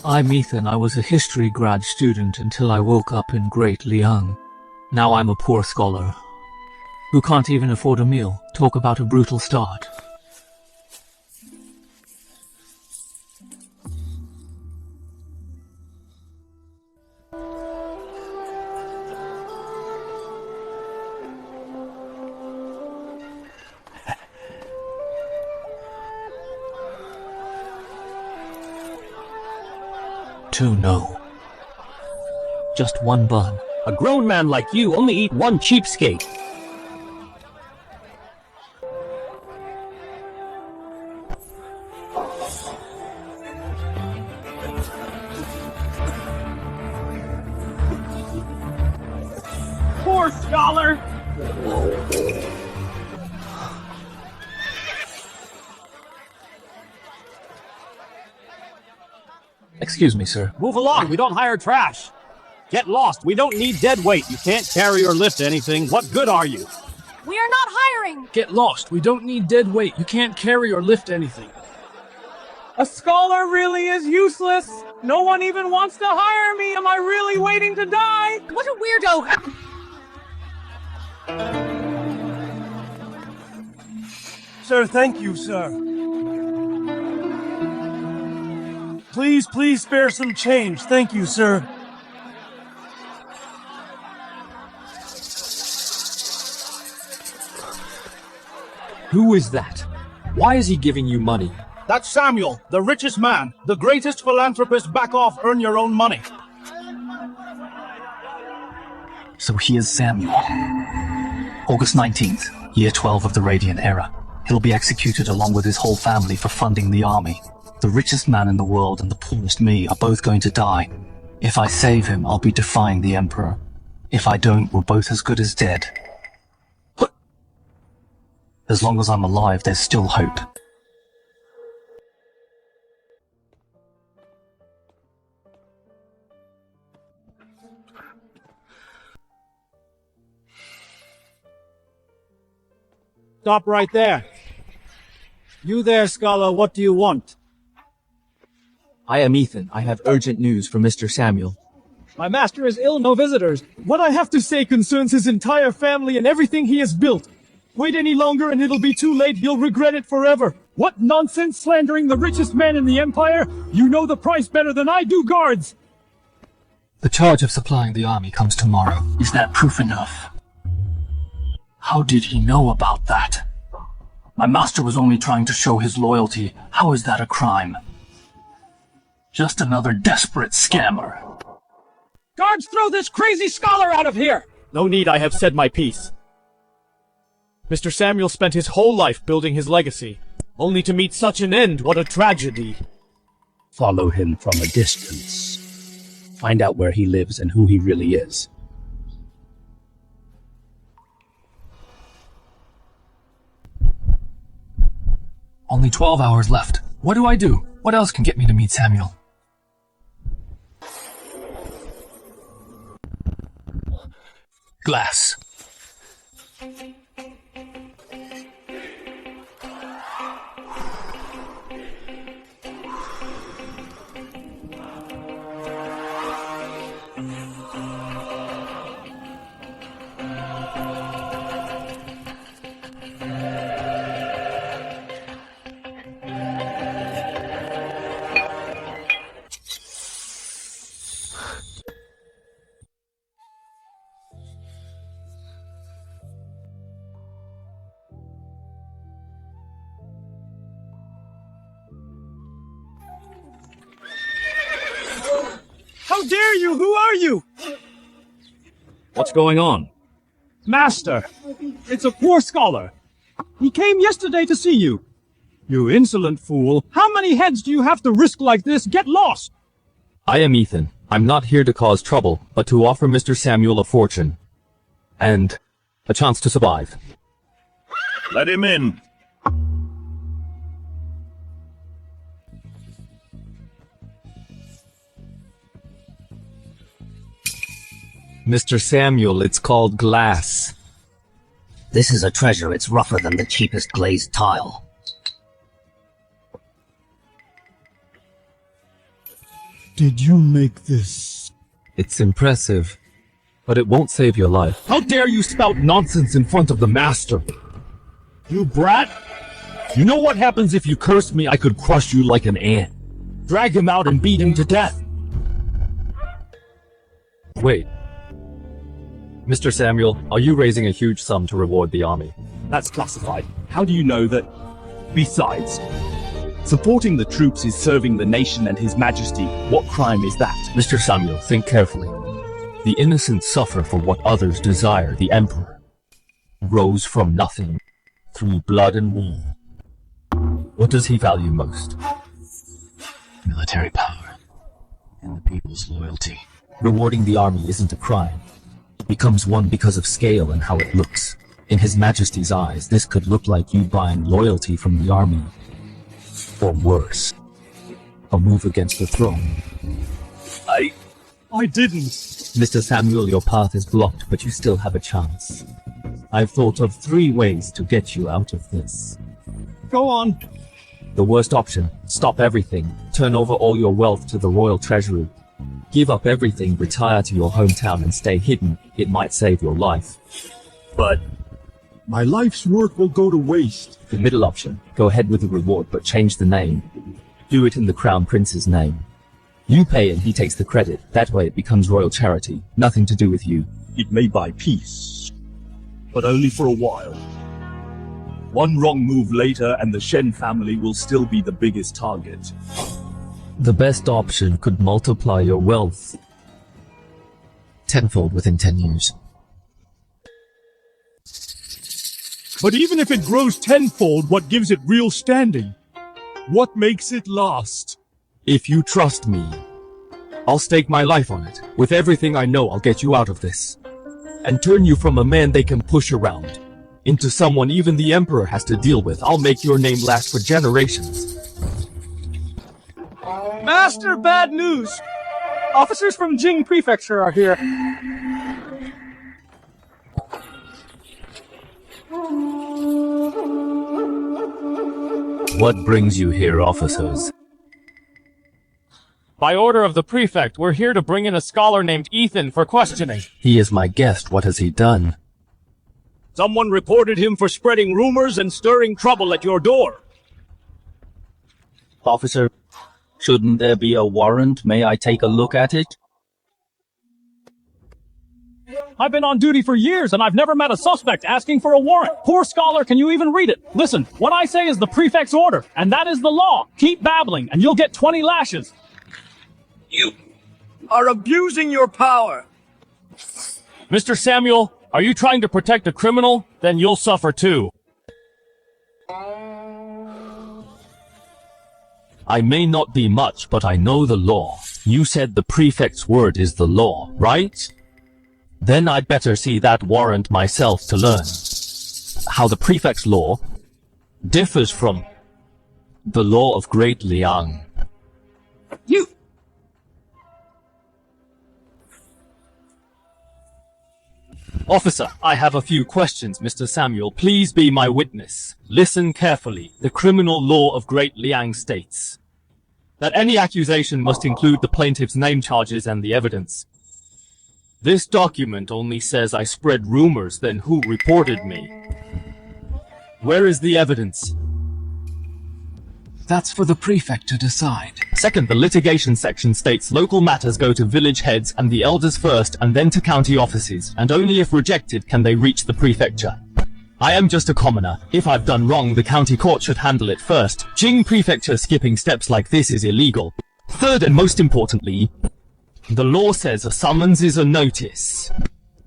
I'm Ethan. I was a history grad student until I woke up in Great Liang. Now I'm a poor scholar who can't even afford a meal. Talk about a brutal start. Two, no. Just one bun. A grown man like you only eat one cheapskate. Poor scholar! Excuse me, sir. Move along, we don't hire trash. Get lost, we don't need dead weight. You can't carry or lift anything. What good are you? We are not hiring! Get lost, we don't need dead weight. You can't carry or lift anything. A scholar really is useless. No one even wants to hire me. Am I really waiting to die? What a weirdo! Sir, thank you, sir. Please spare some change. Thank you, sir. Who is that? Why is he giving you money? That's Samuel, the richest man, the greatest philanthropist. Back off, earn your own money. So he is Samuel. August 19th, year 12 of the Radiant Era. He'll be executed along with his whole family for funding the army. The richest man in the world and the poorest me are both going to die. If I save him, I'll be defying the Emperor. If I don't, we're both as good as dead. But as long as I'm alive, there's still hope. Stop right there. You there, scholar, what do you want? I am Ethan. I have urgent news for Mr. Samuel. My master is ill, no visitors. What I have to say concerns his entire family and everything he has built. Wait any longer and it'll be too late. He'll regret it forever. What nonsense, slandering the richest man in the empire? You know the price better than I do, guards! The charge of supplying the army comes tomorrow. Is that proof enough? How did he know about that? My master was only trying to show his loyalty. How is that a crime? Just another desperate scammer. Guards, throw this crazy scholar out of here! No need, I have said my piece. Mr. Samuel spent his whole life building his legacy, only to meet such an end. What a tragedy. Follow him from a distance. Find out where he lives and who he really is. Only 12 hours left. What do I do? What else can get me to meet Samuel? Glass. How dare you? Who are you? What's going on? Master, it's a poor scholar. He came yesterday to see you. You insolent fool. How many heads do you have to risk like this? Get lost! I am Ethan. I'm not here to cause trouble, but to offer Mr. Samuel a fortune. And a chance to survive. Let him in. Mr. Samuel, it's called glass. This is a treasure. It's rougher than the cheapest glazed tile. Did you make this? It's impressive, but it won't save your life. How dare you spout nonsense in front of the master? You brat! You know what happens if you curse me? I could crush you like an ant. Drag him out and beat him to death. Wait. Mr. Samuel, are you raising a huge sum to reward the army? That's classified. How do you know that? Besides, supporting the troops is serving the nation and His Majesty. What crime is that? Mr. Samuel, think carefully. The innocent suffer for what others desire. The Emperor rose from nothing through blood and war. What does he value most? Military power and the people's loyalty. Rewarding the army isn't a crime. It becomes one because of scale and how it looks. In His Majesty's eyes, this could look like you buying loyalty from the army. Or worse, a move against the throne. I didn't. Mr. Samuel, your path is blocked, but you still have a chance. I've thought of 3 ways to get you out of this. Go on. The worst option, stop everything, turn over all your wealth to the royal treasury. Give up everything, retire to your hometown and stay hidden. It might save your life. But my life's work will go to waste. The middle option, go ahead with the reward but change the name. Do it in the Crown Prince's name. You pay and he takes the credit. That way it becomes royal charity. Nothing to do with you. It may buy peace, but only for a while. One wrong move later and the Shen family will still be the biggest target. The best option could multiply your wealth tenfold within 10 years. But even if it grows tenfold, what gives it real standing? What makes it last? If you trust me, I'll stake my life on it. With everything I know, I'll get you out of this. And turn you from a man they can push around into someone even the Emperor has to deal with. I'll make your name last for generations. Master, bad news! Officers from Jing Prefecture are here. What brings you here, officers? By order of the prefect, we're here to bring in a scholar named Ethan for questioning. He is my guest. What has he done? Someone reported him for spreading rumors and stirring trouble at your door. Officer, shouldn't there be a warrant? May I take a look at it? I've been on duty for years and I've never met a suspect asking for a warrant. Poor scholar, can you even read it? Listen, what I say is the prefect's order, and that is the law. Keep babbling and you'll get 20 lashes. You are abusing your power. Mr. Samuel, are you trying to protect a criminal? Then you'll suffer too. I may not be much, but I know the law. You said the prefect's word is the law, right? Then I'd better see that warrant myself to learn how the prefect's law differs from the law of Great Liang. You... Officer, I have a few questions, Mr. Samuel. Please be my witness. Listen carefully. The criminal law of Great Liang states that any accusation must include the plaintiff's name, charges, and the evidence. This document only says I spread rumors, then who reported me? Where is the evidence? That's for the prefect to decide. Second, the litigation section states local matters go to village heads and the elders first and then to county offices, and only if rejected can they reach the prefecture. I am just a commoner. If I've done wrong, the county court should handle it first. Jing Prefecture skipping steps like this is illegal. Third, and most importantly, the law says a summons is a notice,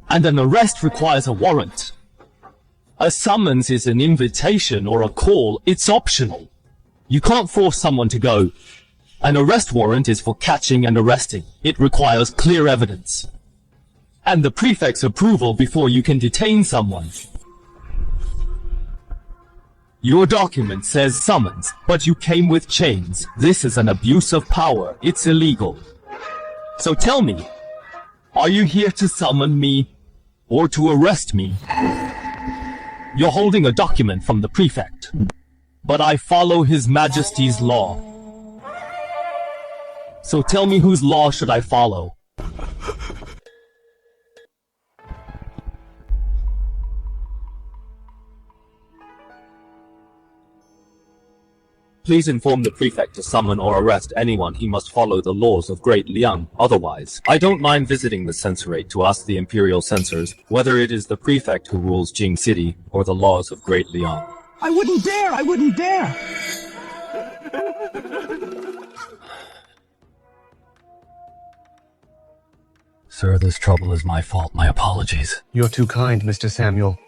and an arrest requires a warrant. A summons is an invitation or a call, it's optional. You can't force someone to go. An arrest warrant is for catching and arresting. It requires clear evidence. And the prefect's approval before you can detain someone. Your document says summons, but you came with chains. This is an abuse of power. It's illegal. So tell me, are you here to summon me or to arrest me? You're holding a document from the prefect, but I follow His Majesty's law. So tell me, whose law should I follow? Please inform the prefect to summon or arrest anyone. He must follow the laws of Great Liang. Otherwise, I don't mind visiting the censorate to ask the imperial censors whether it is the prefect who rules Jing City or the laws of Great Liang. I wouldn't dare! I wouldn't dare! Sir, this trouble is my fault. My apologies. You're too kind, Mr. Samuel.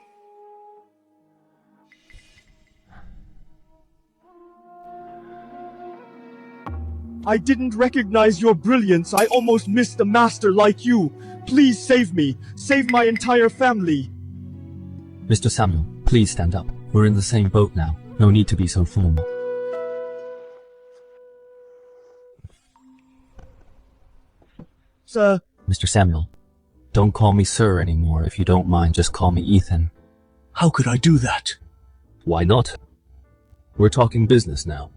I didn't recognize your brilliance. I almost missed a master like you. Please save me. Save my entire family. Mr. Samuel, please stand up. We're in the same boat now. No need to be so formal. Sir. Mr. Samuel, don't call me sir anymore. If you don't mind, just call me Ethan. How could I do that? Why not? We're talking business now.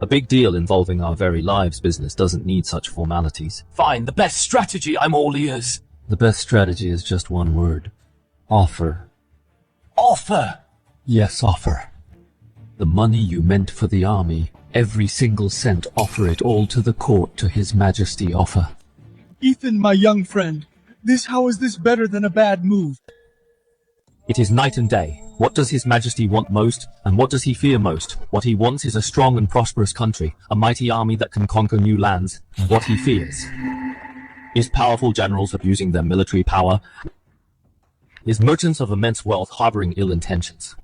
A big deal involving our very lives. Business doesn't need such formalities. Fine, the best strategy. I'm all ears. The best strategy is just one word. Offer. Offer! Yes, offer. The money you meant for the army, every single cent, offer it all to the court, to His Majesty offer. Ethan, my young friend, how is this better than a bad move? It is night and day. What does His Majesty want most, and what does he fear most? What he wants is a strong and prosperous country, a mighty army that can conquer new lands. And what he fears is powerful generals abusing their military power, is merchants of immense wealth harboring ill intentions.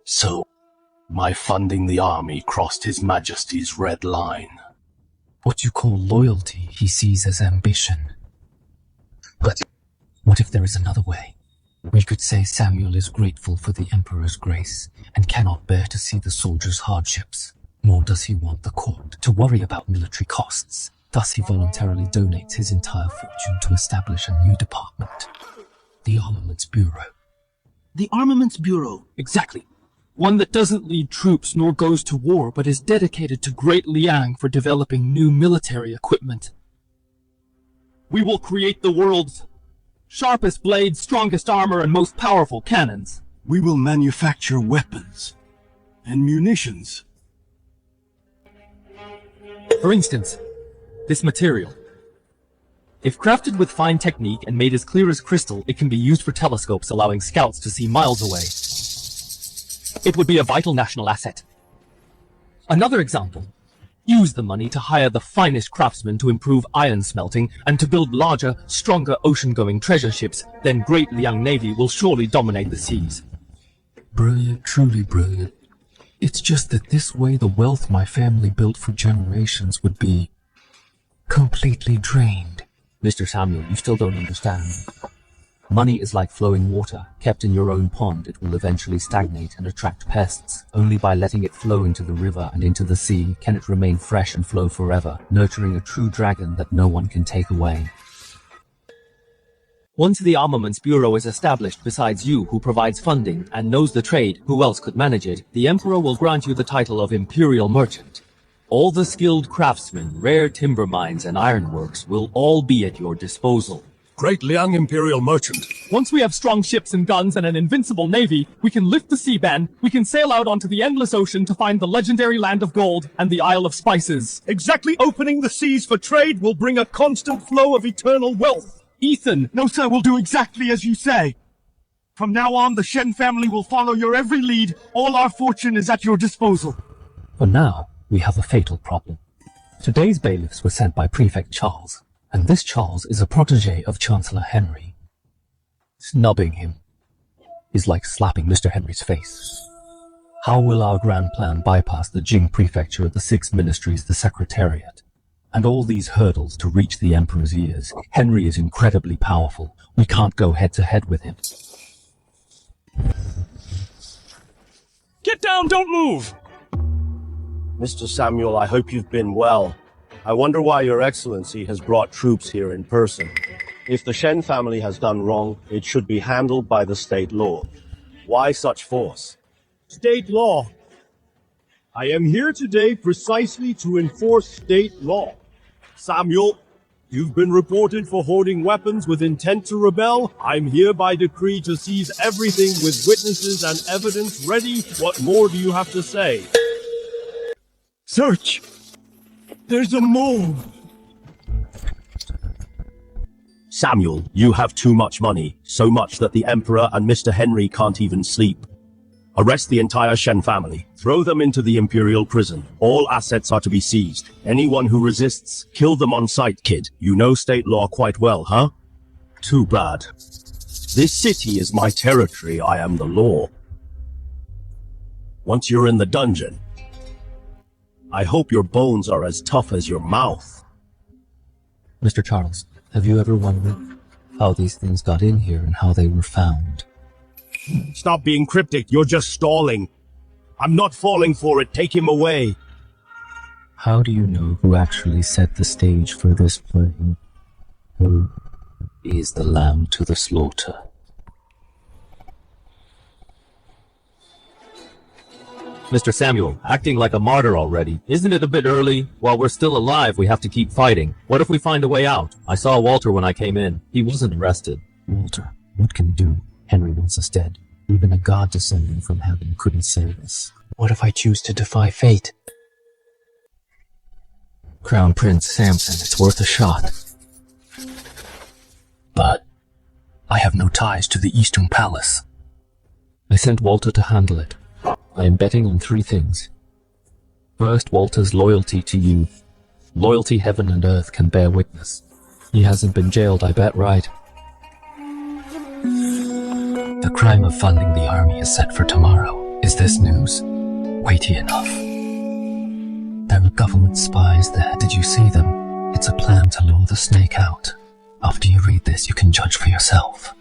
So, my funding the army crossed His Majesty's red line. What you call loyalty, he sees as ambition. But what if there is another way? We could say Samuel is grateful for the Emperor's grace and cannot bear to see the soldiers' hardships. Nor does he want the court to worry about military costs. Thus he voluntarily donates his entire fortune to establish a new department. The Armaments Bureau. The Armaments Bureau. Exactly. One that doesn't lead troops nor goes to war, but is dedicated to Great Liang for developing new military equipment. We will create the world's sharpest blades, strongest armor, and most powerful cannons. We will manufacture weapons and munitions. For instance, this material. If crafted with fine technique and made as clear as crystal, it can be used for telescopes, allowing scouts to see miles away. It would be a vital national asset. Another example. Use the money to hire the finest craftsmen to improve iron smelting and to build larger, stronger ocean-going treasure ships. Then Great Liang Navy will surely dominate the seas. Brilliant, truly brilliant. It's just that this way the wealth my family built for generations would be completely drained. Mr. Samuel, you still don't understand. Money is like flowing water. Kept in your own pond, it will eventually stagnate and attract pests. Only by letting it flow into the river and into the sea can it remain fresh and flow forever, nurturing a true dragon that no one can take away. Once the Armaments Bureau is established, besides you, who provides funding and knows the trade, who else could manage it, the Emperor will grant you the title of Imperial Merchant. All the skilled craftsmen, rare timber mines, and ironworks will all be at your disposal. Great Liang Imperial Merchant. Once we have strong ships and guns and an invincible navy, we can lift the sea ban, we can sail out onto the endless ocean to find the legendary land of gold and the Isle of Spices. Exactly. Opening the seas for trade will bring a constant flow of eternal wealth. Ethan! No, sir, we'll do exactly as you say. From now on, the Shen family will follow your every lead. All our fortune is at your disposal. For now, we have a fatal problem. Today's bailiffs were sent by Prefect Charles, and this Charles is a protege of Chancellor Henry. Snubbing him is like slapping Mr. Henry's face. How will our grand plan bypass the Jing Prefecture, the 6 ministries, the Secretariat, and all these hurdles to reach the Emperor's ears? Henry is incredibly powerful. We can't go head-to-head with him. Get down, don't move! Mr. Samuel, I hope you've been well. I wonder why Your Excellency has brought troops here in person. If the Shen family has done wrong, it should be handled by the state law. Why such force? State law. I am here today precisely to enforce state law. Samuel, you've been reported for hoarding weapons with intent to rebel. I'm here by decree to seize everything with witnesses and evidence ready. What more do you have to say? Search! There's a move! Samuel, you have too much money, so much that the Emperor and Mr. Henry can't even sleep. Arrest the entire Shen family. Throw them into the Imperial prison. All assets are to be seized. Anyone who resists, kill them on sight, kid. You know state law quite well, huh? Too bad. This city is my territory. I am the law. Once you're in the dungeon, I hope your bones are as tough as your mouth. Mr. Charles, have you ever wondered how these things got in here and how they were found? Stop being cryptic. You're just stalling. I'm not falling for it. Take him away. How do you know who actually set the stage for this play? Who is the lamb to the slaughter? Mr. Samuel, acting like a martyr already. Isn't it a bit early? While we're still alive, we have to keep fighting. What if we find a way out? I saw Walter when I came in. He wasn't arrested. Walter, what can you do? Henry wants us dead. Even a god descending from heaven couldn't save us. What if I choose to defy fate? Crown Prince Samson, it's worth a shot. But I have no ties to the Eastern Palace. I sent Walter to handle it. I am betting on 3 things. First, Walter's loyalty to you. Loyalty heaven and earth can bear witness. He hasn't been jailed, I bet, right? The crime of funding the army is set for tomorrow. Is this news? Weighty enough. There are government spies there. Did you see them? It's a plan to lure the snake out. After you read this, you can judge for yourself.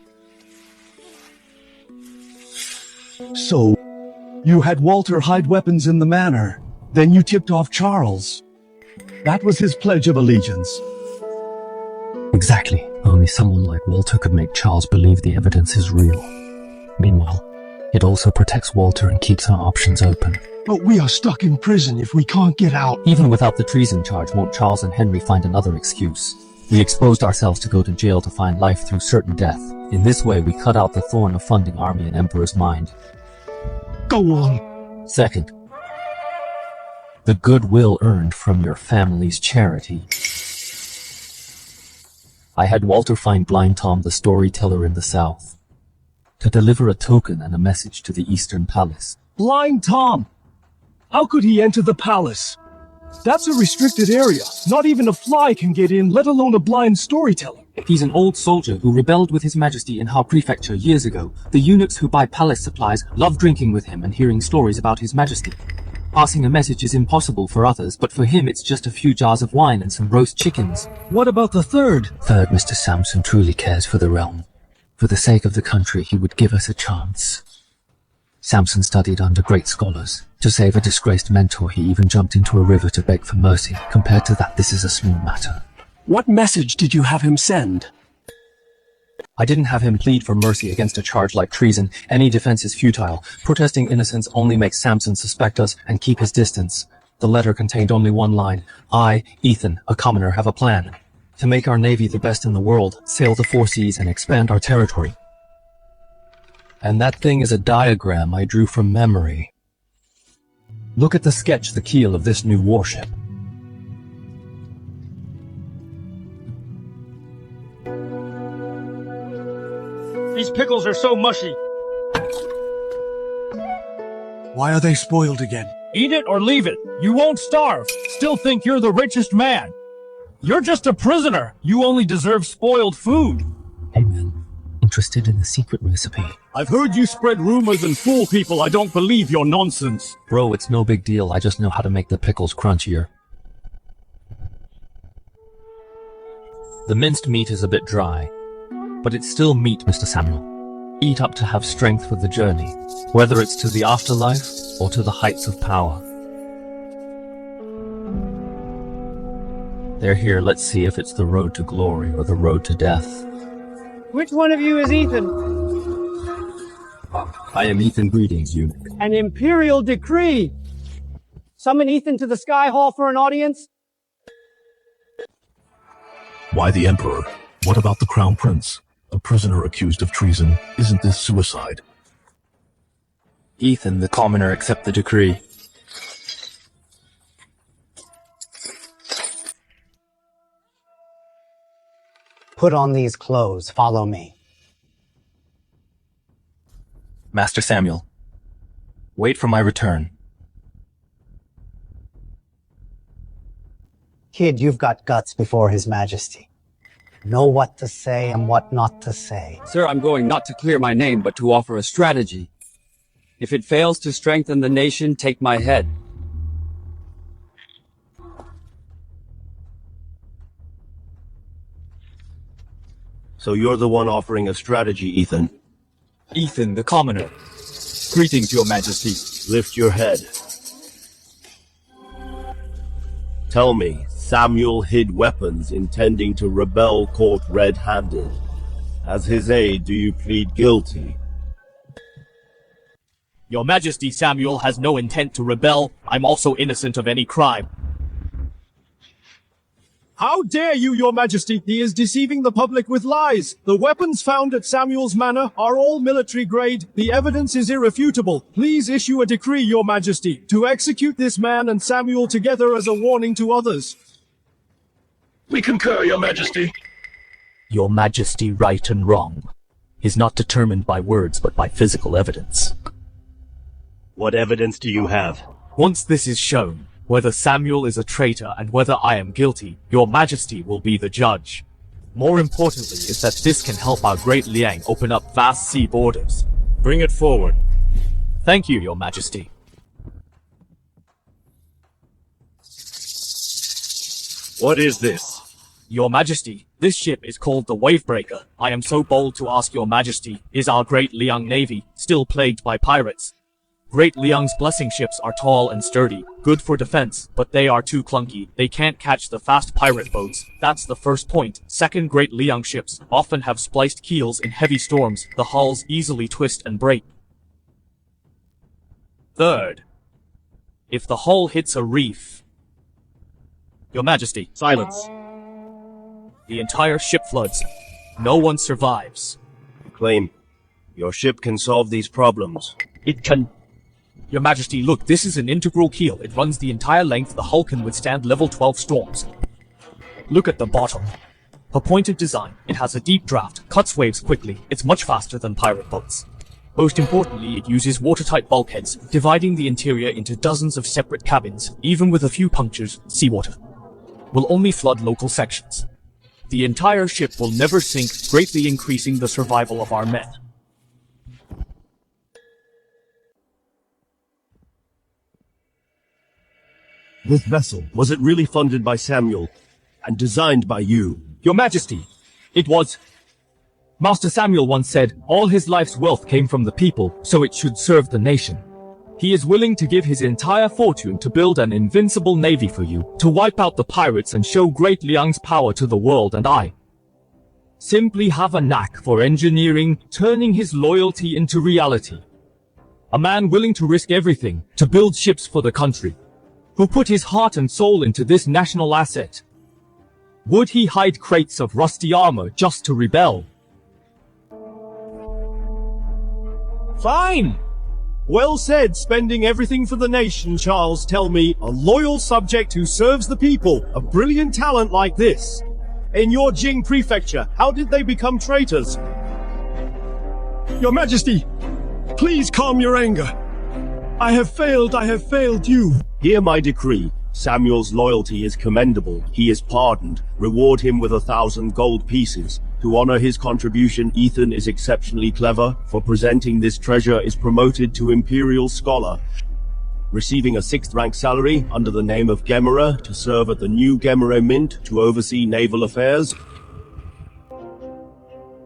So, you had Walter hide weapons in the manor. Then you tipped off Charles. That was his pledge of allegiance. Exactly. Only someone like Walter could make Charles believe the evidence is real. Meanwhile, it also protects Walter and keeps our options open. But we are stuck in prison if we can't get out. Even without the treason charge, won't Charles and Henry find another excuse? We exposed ourselves to go to jail to find life through certain death. In this way, we cut out the thorn of funding army and Emperor's mind. Go on. Second, the goodwill earned from your family's charity. I had Walter find Blind Tom, the storyteller in the south, to deliver a token and a message to the Eastern Palace. Blind Tom! How could he enter the palace? That's a restricted area. Not even a fly can get in, let alone a blind storyteller. He's an old soldier who rebelled with his majesty in Hao Prefecture years ago. The eunuchs who buy palace supplies love drinking with him and hearing stories about his majesty. Passing a message is impossible for others, but for him it's just a few jars of wine and some roast chickens. What about the third? Third, Mr. Samson truly cares for the realm. For the sake of the country, he would give us a chance. Samson studied under great scholars. To save a disgraced mentor, he even jumped into a river to beg for mercy. Compared to that, this is a small matter. What message did you have him send? I didn't have him plead for mercy against a charge like treason. Any defense is futile. Protesting innocence only makes Samson suspect us and keep his distance. The letter contained only one line. I, Ethan, a commoner, have a plan. To make our navy the best in the world, sail the 4 seas and expand our territory. And that thing is a diagram I drew from memory. Look at the sketch, the keel of this new warship. These pickles are so mushy. Why are they spoiled again? Eat it or leave it. You won't starve. Still think you're the richest man. You're just a prisoner. You only deserve spoiled food. Hey man, interested in the secret recipe. I've heard you spread rumors and fool people. I don't believe your nonsense. Bro, it's no big deal. I just know how to make the pickles crunchier. The minced meat is a bit dry, but it's still meat, Mr. Samuel. Eat up to have strength for the journey, whether it's to the afterlife or to the heights of power. They're here, let's see if it's the road to glory or the road to death. Which one of you is Ethan? I am Ethan. Greetings, eunuch. An imperial decree! Summon Ethan to the Sky Hall for an audience? Why the Emperor? What about the Crown Prince? A prisoner accused of treason. Isn't this suicide? Ethan, the commoner, accept the decree. Put on these clothes. Follow me. Master Samuel, wait for my return. Kid, you've got guts before His Majesty. Know what to say and what not to say. Sir, I'm going not to clear my name, but to offer a strategy. If it fails to strengthen the nation, take my head. So you're the one offering a strategy, Ethan. Ethan, the commoner. Greetings, Your Majesty. Lift your head. Tell me, Samuel hid weapons intending to rebel caught red-handed. As his aide, do you plead guilty? Your Majesty, Samuel has no intent to rebel. I'm also innocent of any crime. How dare you, Your Majesty? He is deceiving the public with lies. The weapons found at Samuel's manor are all military grade. The evidence is irrefutable. Please issue a decree, Your Majesty, to execute this man and Samuel together as a warning to others. We concur, Your Majesty. Your Majesty, right and wrong is not determined by words but by physical evidence. What evidence do you have? Once this is shown, whether Samuel is a traitor and whether I am guilty, Your Majesty will be the judge. More importantly is that this can help our Great Liang open up vast sea borders. Bring it forward. Thank you, Your Majesty. What is this? Your Majesty, this ship is called the Wavebreaker. I am so bold to ask Your Majesty, is our Great Liang Navy still plagued by pirates? Great Liang's blessing ships are tall and sturdy, good for defense, but they are too clunky. They can't catch the fast pirate boats. That's the first point. Second, Great Liang ships often have spliced keels in heavy storms. The hulls easily twist and break. Third, if the hull hits a reef... Your Majesty. Silence. The entire ship floods. No one survives. Claim. Your ship can solve these problems. It can... Your Majesty, look, this is an integral keel. It runs the entire length. The hull can withstand level 12 storms. Look at the bottom. A pointed design. It has a deep draft, cuts waves quickly. It's much faster than pirate boats. Most importantly, it uses watertight bulkheads, dividing the interior into dozens of separate cabins. Even with a few punctures, seawater will only flood local sections. The entire ship will never sink, greatly increasing the survival of our men. This vessel, was it really funded by Samuel and designed by you? Your Majesty, it was. Master Samuel once said, all his life's wealth came from the people, so it should serve the nation. He is willing to give his entire fortune to build an invincible navy for you, to wipe out the pirates and show Great Liang's power to the world, and I simply have a knack for engineering, turning his loyalty into reality. A man willing to risk everything, to build ships for the country, who put his heart and soul into this national asset. Would he hide crates of rusty armor just to rebel? Fine! Well said, spending everything for the nation, Charles. Tell me, a loyal subject who serves the people, a brilliant talent like this. In your Jing prefecture, how did they become traitors? Your Majesty, please calm your anger. I have failed you. Hear my decree. Samuel's loyalty is commendable. He is pardoned. Reward him with 1,000 gold pieces. To honor his contribution, Ethan is exceptionally clever. For presenting this treasure is promoted to Imperial Scholar, receiving a 6th rank salary under the name of Gemera to serve at the new Gemera Mint to oversee naval affairs.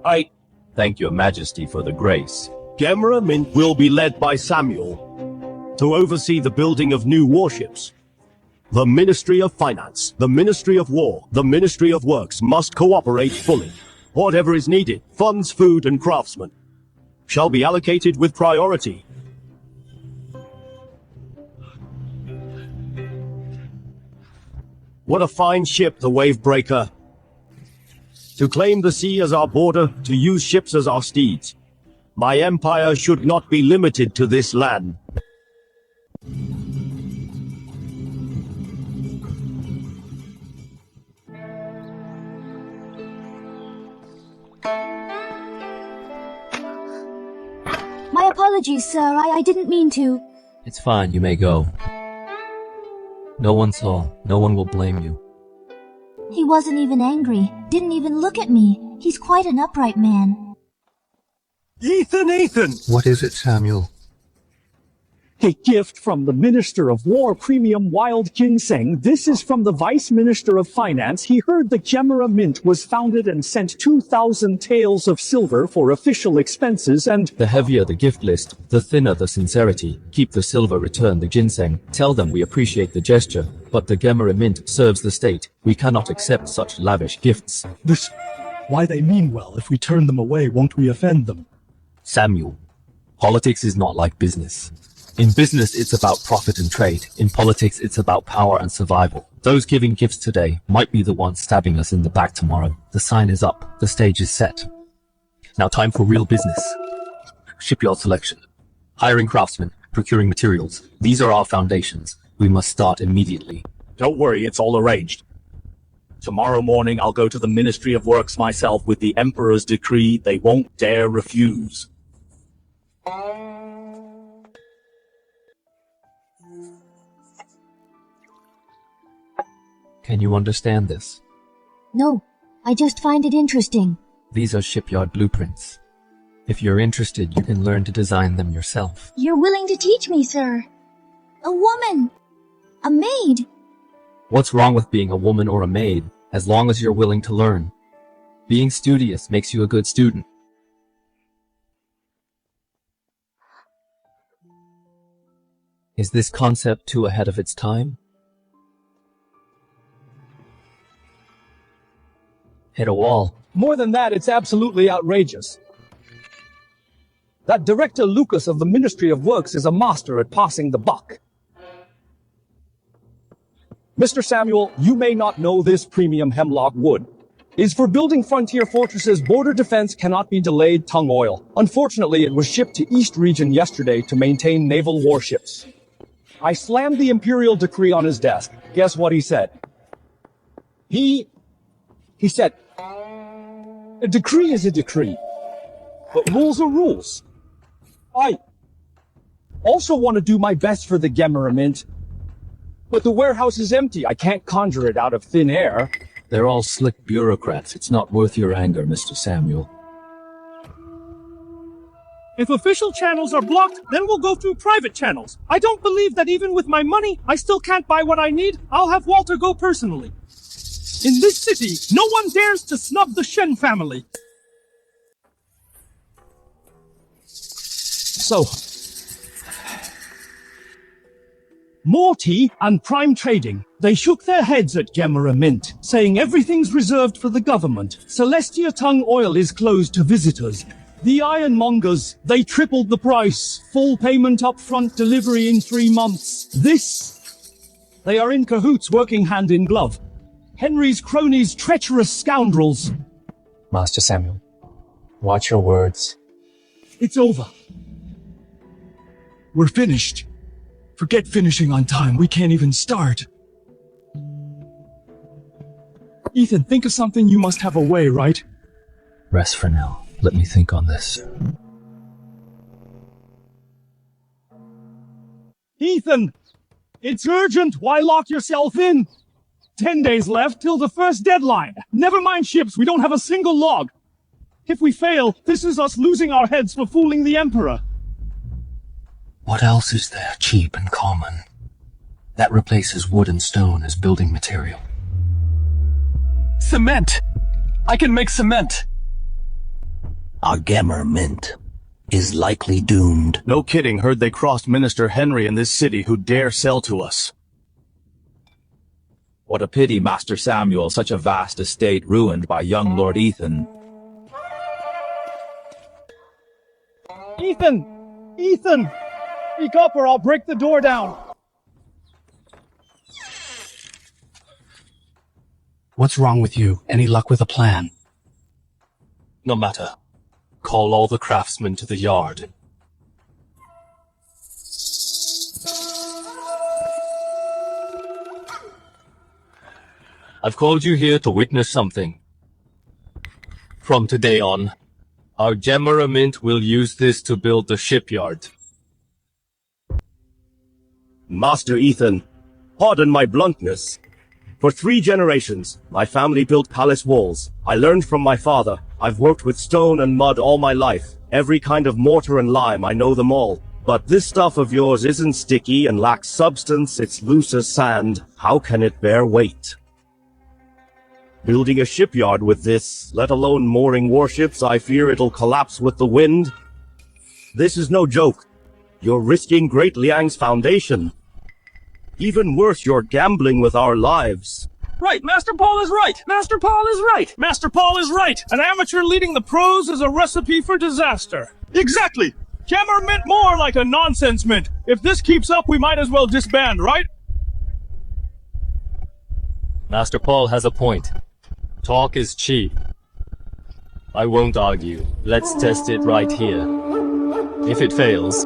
I thank your majesty for the grace. Gemera Mint will be led by Samuel to oversee the building of new warships. The Ministry of Finance, the Ministry of War, the Ministry of Works must cooperate fully. Whatever is needed, funds, food, and craftsmen, shall be allocated with priority. What a fine ship, the Wavebreaker. To claim the sea as our border, to use ships as our steeds. My empire should not be limited to this land. My apologies, sir. I didn't mean to. It's fine, you may go. No one saw. No one will blame you. He wasn't even angry. Didn't even look at me. He's quite an upright man. Ethan! What is it, Samuel? A gift from the Minister of War Premium Wild Ginseng. This is from the Vice Minister of Finance. He heard the Gemera Mint was founded and sent 2,000 taels of silver for official expenses and... The heavier the gift list, the thinner the sincerity. Keep the silver, return the ginseng. Tell them we appreciate the gesture, but the Gemera Mint serves the state. We cannot accept such lavish gifts. Why they mean well. If we turn them away, won't we offend them? Samuel, politics is not like business. In business, it's about profit and trade. In politics, it's about power and survival. Those giving gifts today might be the ones stabbing us in the back tomorrow. The sign is up. The stage is set. Now time for real business. Shipyard selection. Hiring craftsmen. Procuring materials. These are our foundations. We must start immediately. Don't worry, it's all arranged. Tomorrow morning I'll go to the Ministry of Works myself with the Emperor's decree. They won't dare refuse. Can you understand this? No, I just find it interesting. These are shipyard blueprints. If you're interested, you can learn to design them yourself. You're willing to teach me, sir. A woman. A maid. What's wrong with being a woman or a maid, as long as you're willing to learn? Being studious makes you a good student. Is this concept too ahead of its time? Hit a wall. More than that, it's absolutely outrageous. That Director Lucas of the Ministry of Works is a master at passing the buck. Mr. Samuel, you may not know this premium hemlock wood is for building frontier fortresses. Border defense cannot be delayed. Tung oil. Unfortunately, it was shipped to East Region yesterday to maintain naval warships. I slammed the Imperial decree on his desk. Guess what he said? He said, a decree is a decree, but rules are rules. I also want to do my best for the Gemera Mint, but the warehouse is empty. I can't conjure it out of thin air. They're all slick bureaucrats. It's not worth your anger, Mr. Samuel. If official channels are blocked, then we'll go through private channels. I don't believe that even with my money, I still can't buy what I need. I'll have Walter go personally. In this city, no one dares to snub the Shen family. So, Morty and Prime Trading, they shook their heads at Gemera Mint, saying everything's reserved for the government. Celestia Tung Oil is closed to visitors. The Ironmongers, they tripled the price. Full payment up front, delivery in 3 months. They are in cahoots, working hand in glove. Henry's cronies, treacherous scoundrels. Master Samuel, watch your words. It's over. We're finished. Forget finishing on time. We can't even start. Ethan, think of something. You must have a way, right? Rest for now. Let me think on this. Ethan! It's urgent! Why lock yourself in? 10 days left till the first deadline. Never mind ships, we don't have a single log. If we fail, this is us losing our heads for fooling the Emperor. What else is there cheap and common that replaces wood and stone as building material? Cement! I can make cement! Our Gemmer Mint is likely doomed. No kidding, heard they crossed Minister Henry in this city who dare sell to us. What a pity, Master Samuel, such a vast estate ruined by young Lord Ethan. Ethan! Ethan! Speak up or I'll break the door down. What's wrong with you? Any luck with a plan? No matter. Call all the craftsmen to the yard. I've called you here to witness something. From today on, our Gemera Mint will use this to build the shipyard. Master Ethan, pardon my bluntness. For 3 generations, my family built palace walls. I learned from my father. I've worked with stone and mud all my life. Every kind of mortar and lime, I know them all. But this stuff of yours isn't sticky and lacks substance, it's loose as sand. How can it bear weight? Building a shipyard with this, let alone mooring warships, I fear it'll collapse with the wind. This is no joke. You're risking Great Liang's foundation. Even worse, you're gambling with our lives. Right, Master Paul is right! Master Paul is right! Master Paul is right! An amateur leading the pros is a recipe for disaster. Exactly! Gemmer Mint more like a nonsense mint. If this keeps up, we might as well disband, right? Master Paul has a point. Talk is cheap. I won't argue. Let's test it right here. If it fails,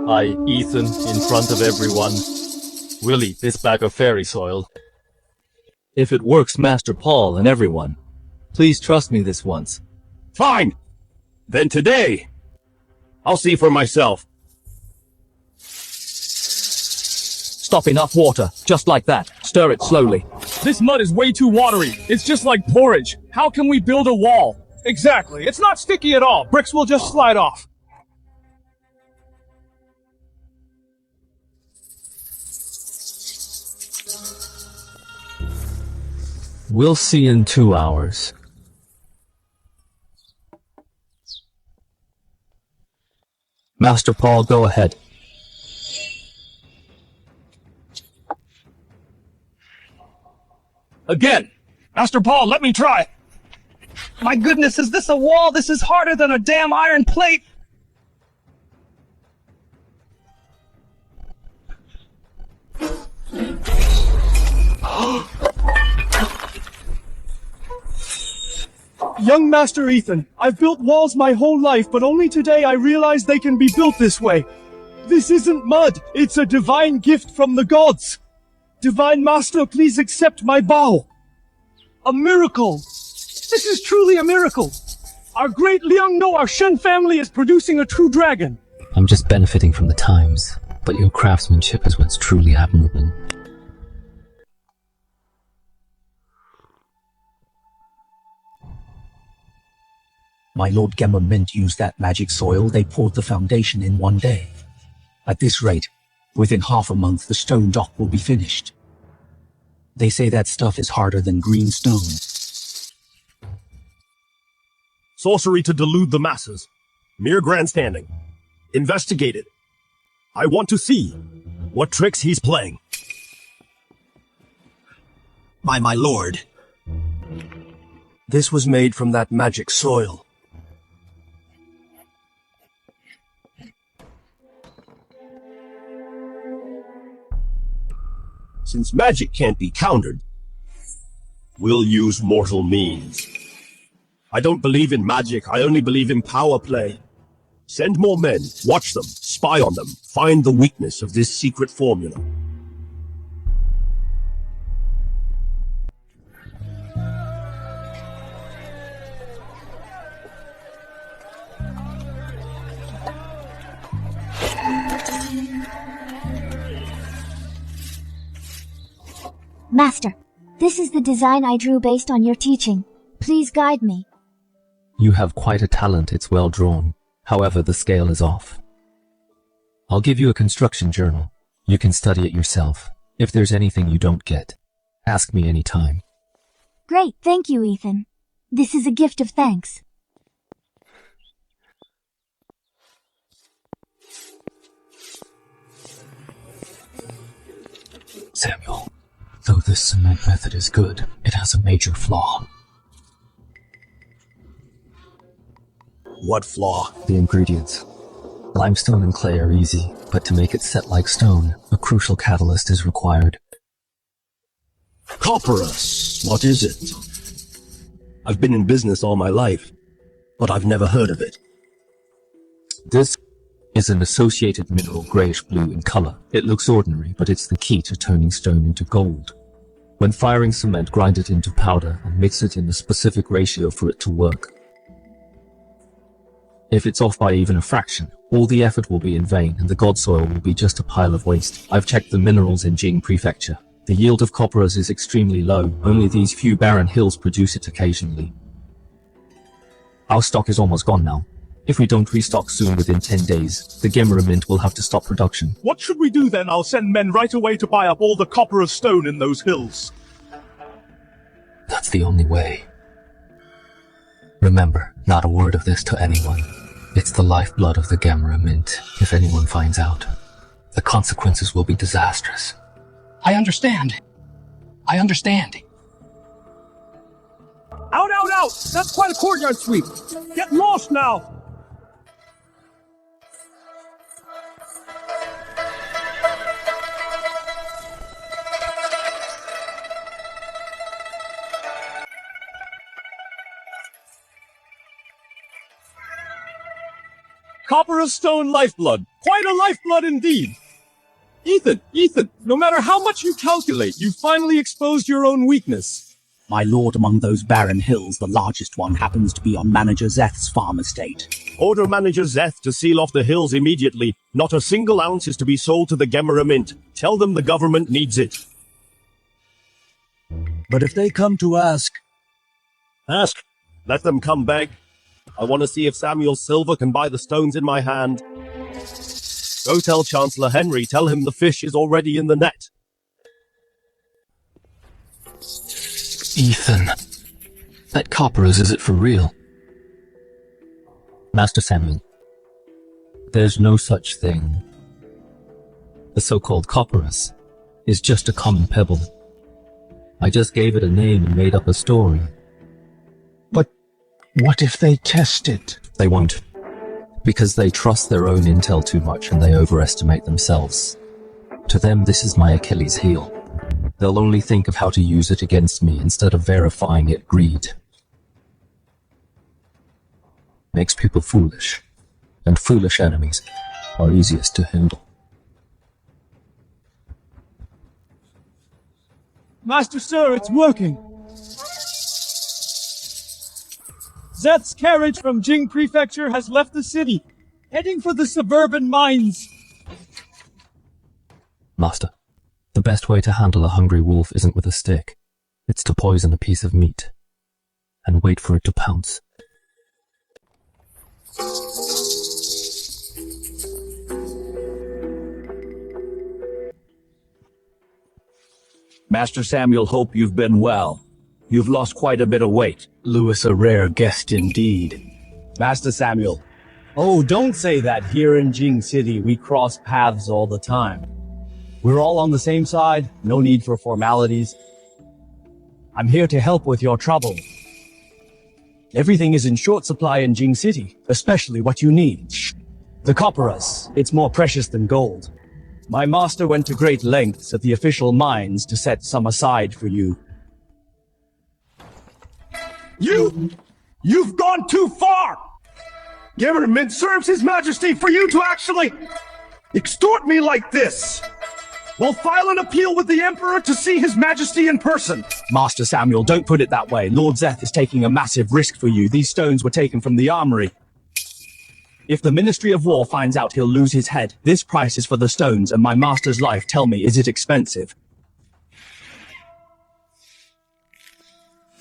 I, Ethan, in front of everyone, will eat this bag of fairy soil. If it works, Master Paul and everyone, please trust me this once. Fine! Then today, I'll see for myself. Stop, enough water. Just like that. Stir it slowly. This mud is way too watery. It's just like porridge. How can we build a wall? Exactly. It's not sticky at all. Bricks will just slide off. We'll see in 2 hours. Master Paul, go ahead. Again! Master Paul, let me try! My goodness, is this a wall? This is harder than a damn iron plate! Young Master Ethan, I've built walls my whole life, but only today I realized they can be built this way. This isn't mud, it's a divine gift from the gods. Divine Master, please accept my bow. A miracle. This is truly a miracle. Our Great Liang, no, our Shen family is producing a true dragon. I'm just benefiting from the times, but your craftsmanship is what's truly admirable. My Lord Gemmer Mint used that magic soil. They poured the foundation in 1 day. At this rate, within half a month the stone dock will be finished. They say that stuff is harder than green stone. Sorcery to delude the masses. Mere grandstanding. Investigate it. I want to see what tricks he's playing. By my lord, this was made from that magic soil. Since magic can't be countered, we'll use mortal means. I don't believe in magic, I only believe in power play. Send more men, watch them, spy on them, find the weakness of this secret formula. Master, this is the design I drew based on your teaching. Please guide me. You have quite a talent, it's well drawn. However, the scale is off. I'll give you a construction journal. You can study it yourself. If there's anything you don't get, ask me anytime. Great, thank you, Ethan. This is a gift of thanks. Samuel, though this cement method is good, it has a major flaw. What flaw? The ingredients. Limestone and clay are easy, but to make it set like stone, a crucial catalyst is required. Copperus, what is it? I've been in business all my life, but I've never heard of it. This is an associated mineral grayish-blue in color. It looks ordinary, but it's the key to turning stone into gold. When firing cement, grind it into powder and mix it in a specific ratio for it to work. If it's off by even a fraction, all the effort will be in vain and the god soil will be just a pile of waste. I've checked the minerals in Jing Prefecture. The yield of copperas is extremely low. Only these few barren hills produce it occasionally. Our stock is almost gone now. If we don't restock soon within 10 days, the Gemera Mint will have to stop production. What should we do then? I'll send men right away to buy up all the copper of stone in those hills. That's the only way. Remember, not a word of this to anyone. It's the lifeblood of the Gemera Mint. If anyone finds out, the consequences will be disastrous. I understand. I understand. Out, out, out! That's quite a courtyard sweep. Get lost now! Copper of stone lifeblood. Quite a lifeblood indeed. Ethan, no matter how much you calculate, you finally exposed your own weakness. My lord, among those barren hills, the largest one happens to be on Manager Zeth's farm estate. Order Manager Zeth to seal off the hills immediately. Not a single ounce is to be sold to the Gemera Mint. Tell them the government needs it. But if they come to ask... Ask. Let them come beg. I want to see if Samuel Silver can buy the stones in my hand. Go tell Chancellor Henry, tell him the fish is already in the net. Ethan, that copperas, is it for real? Master Samuel, there's no such thing. The so-called copperas is just a common pebble. I just gave it a name and made up a story. But what if they test it? They won't. Because they trust their own intel too much and they overestimate themselves. To them, this is my Achilles heel. They'll only think of how to use it against me instead of verifying it. Greed makes people foolish, and foolish enemies are easiest to handle. Master Sir, it's working. Zeth's carriage from Jing Prefecture has left the city, heading for the suburban mines. Master, the best way to handle a hungry wolf isn't with a stick. It's to poison a piece of meat and wait for it to pounce. Master Samuel, hope you've been well. You've lost quite a bit of weight. Lewis, a rare guest indeed. Master Samuel. Oh, don't say that. Here in Jing City, we cross paths all the time. We're all on the same side, no need for formalities. I'm here to help with your trouble. Everything is in short supply in Jing City, especially what you need. The copperas, it's more precious than gold. My master went to great lengths at the official mines to set some aside for you. You've gone too far! Gemera Mint serves His Majesty for you to actually extort me like this! We'll file an appeal with the Emperor to see His Majesty in person! Master Samuel, don't put it that way. Lord Zeth is taking a massive risk for you. These stones were taken from the armory. If the Ministry of War finds out, he'll lose his head. This price is for the stones and my master's life. Tell me, is it expensive?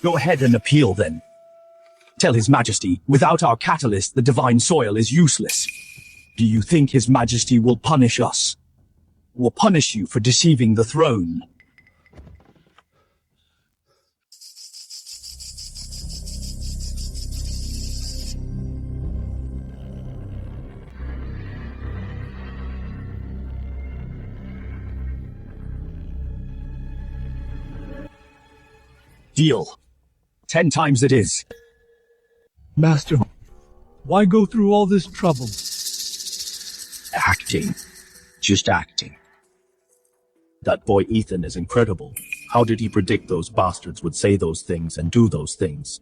Go ahead and appeal then. Tell His Majesty, without our catalyst, the divine soil is useless. Do you think His Majesty will punish us? Will punish you for deceiving the throne? Deal. 10 times it is. Master, why go through all this trouble? Acting. Just acting. That boy Ethan is incredible. How did he predict those bastards would say those things and do those things?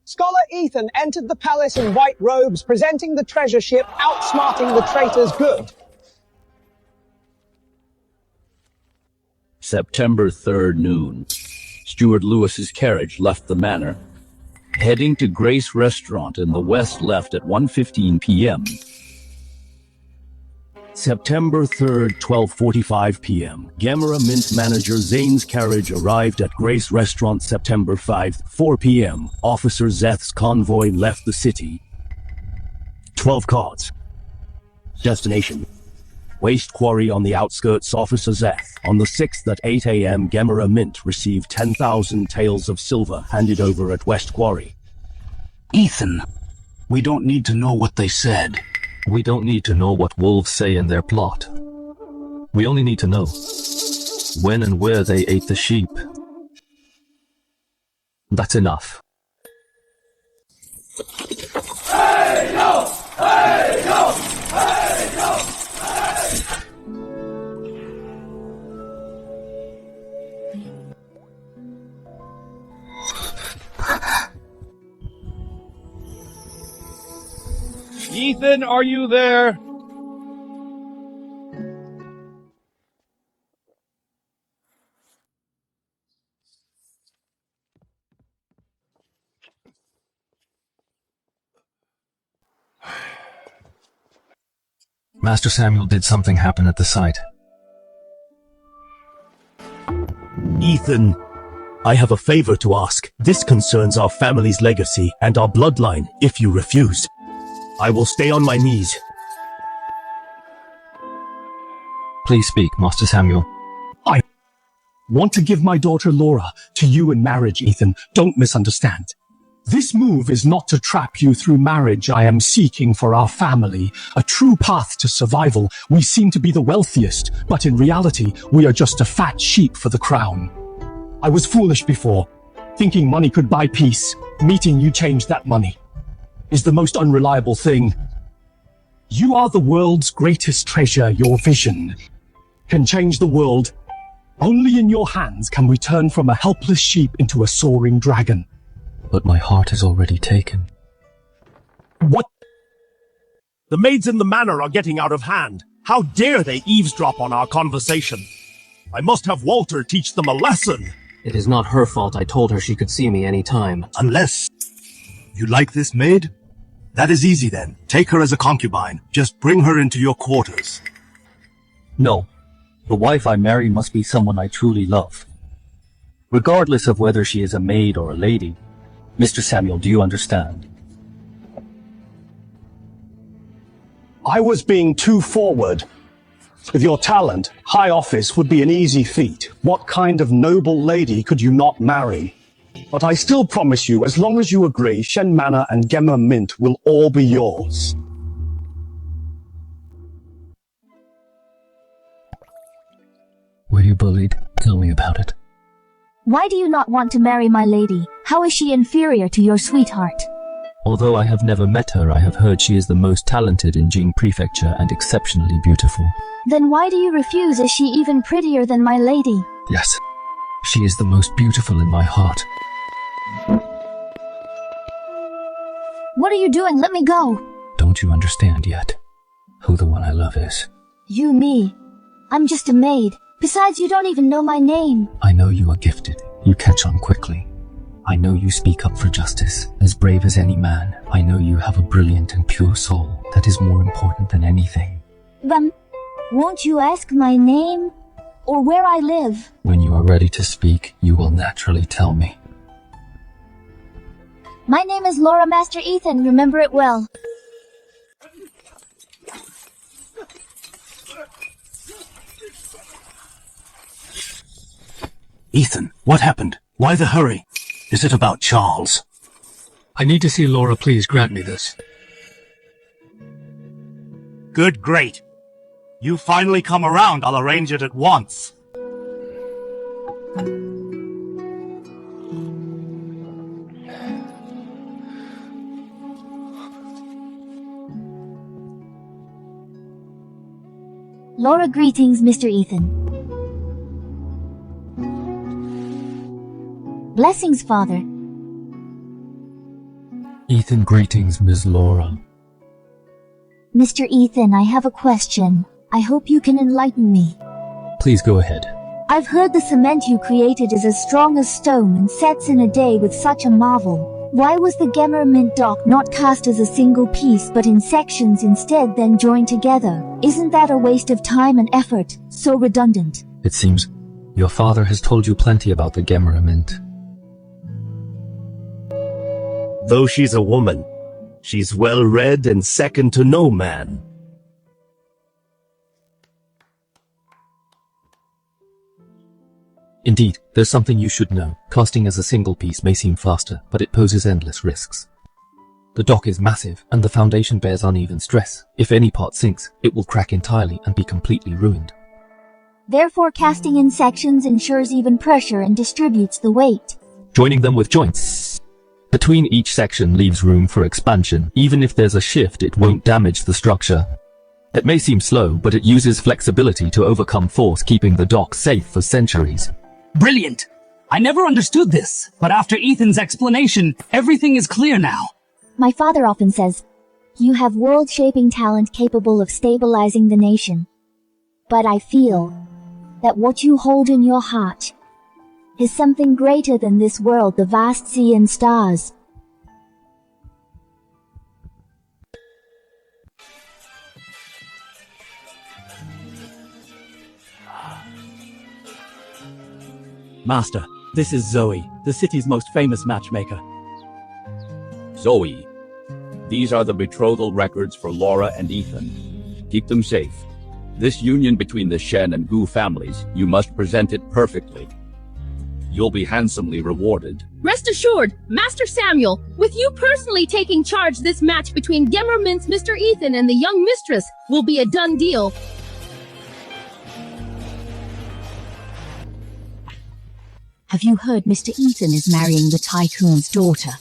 Scholar Ethan entered the palace in white robes, presenting the treasure ship, outsmarting the traitors good. September 3rd noon. Steward Lewis's carriage left the manor, heading to Grace Restaurant in the west left at 1:15 p.m. September 3rd, 12:45 p.m. Gamera Mint manager Zane's carriage arrived at Grace Restaurant. September 5th, 4 p.m. Officer Zeth's convoy left the city. 12 cards. Destination: Waste Quarry on the outskirts. Officer Zeth. On the 6th at 8 a.m. Gamera Mint received 10,000 taels of silver handed over at West Quarry. Ethan, we don't need to know what they said. We don't need to know what wolves say in their plot. We only need to know when and where they ate the sheep. That's enough. Hey, yo! Hey, yo! Hey, yo! Hey! Ethan, are you there? Master Samuel, did something happen at the site? Ethan, I have a favor to ask. This concerns our family's legacy and our bloodline. If you refuse, I will stay on my knees. Please speak, Master Samuel. I want to give my daughter Laura to you in marriage, Ethan. Don't misunderstand. This move is not to trap you through marriage. I am seeking for our family a true path to survival. We seem to be the wealthiest, but in reality, we are just a fat sheep for the crown. I was foolish before, thinking money could buy peace. Meeting you changed that money. Is the most unreliable thing. You are the world's greatest treasure. Your vision can change the world. Only in your hands can we turn from a helpless sheep into a soaring dragon. But my heart is already taken. What? The maids in the manor are getting out of hand. How dare they eavesdrop on our conversation? I must have Walter teach them a lesson. It is not her fault. I told her she could see me any time. Unless you like this maid? That is easy then. Take her as a concubine. Just bring her into your quarters. No. The wife I marry must be someone I truly love. Regardless of whether she is a maid or a lady. Mr. Samuel, do you understand? I was being too forward. With your talent, high office would be an easy feat. What kind of noble lady could you not marry? But I still promise you, as long as you agree, Shen Manor and Gemma Mint will all be yours. Were you bullied? Tell me about it. Why do you not want to marry my lady? How is she inferior to your sweetheart? Although I have never met her, I have heard she is the most talented in Jing Prefecture and exceptionally beautiful. Then why do you refuse? Is she even prettier than my lady? Yes, she is the most beautiful in my heart. What are you doing? Let me go. Don't you understand yet who the one I love is? You, me. I'm just a maid. Besides, you don't even know my name. I know you are gifted You catch on quickly. I know you speak up for justice, as brave as any man. I know you have a brilliant and pure soul that is more important than anything. Won't you ask my name or where I live? When you are ready to speak, you will naturally tell me. My name is Laura Master Ethan, remember it well. Ethan, what happened? Why the hurry? Is it about Charles? I need to see Laura. Please grant me this. Good, great. You finally come around. I'll arrange it at once. Laura, greetings, Mr. Ethan. Blessings, Father. Ethan, greetings, Ms. Laura. Mr. Ethan, I have a question. I hope you can enlighten me. Please go ahead. I've heard the cement you created is as strong as stone and sets in a day with such a marvel. Why was the Gemmer Mint dock not cast as a single piece but in sections instead, then joined together? Isn't that a waste of time and effort? So redundant. It seems your father has told you plenty about the Gemmer Mint. Though she's a woman, she's well-read and second to no man. Indeed, there's something you should know. Casting as a single piece may seem faster, but it poses endless risks. The dock is massive, and the foundation bears uneven stress. If any part sinks, it will crack entirely and be completely ruined. Therefore, casting in sections ensures even pressure and distributes the weight. Joining them with joints between each section leaves room for expansion. Even if there's a shift, it won't damage the structure. It may seem slow, but it uses flexibility to overcome force, keeping the dock safe for centuries. Brilliant! I never understood this, but after Ethan's explanation, everything is clear now. My father often says, you have world-shaping talent capable of stabilizing the nation. But I feel that what you hold in your heart is something greater than this world, the vast sea and stars. Master, this is Zoe, the city's most famous matchmaker. Zoe, these are the betrothal records for Laura and Ethan. Keep them safe. This union between the Shen and Gu families, you must present it perfectly. You'll be handsomely rewarded. Rest assured, Master Samuel, with you personally taking charge, this match between Gemmer Mint's Mr. Ethan and the young mistress will be a done deal. Have you heard Mr. Ethan is marrying the tycoon's daughter?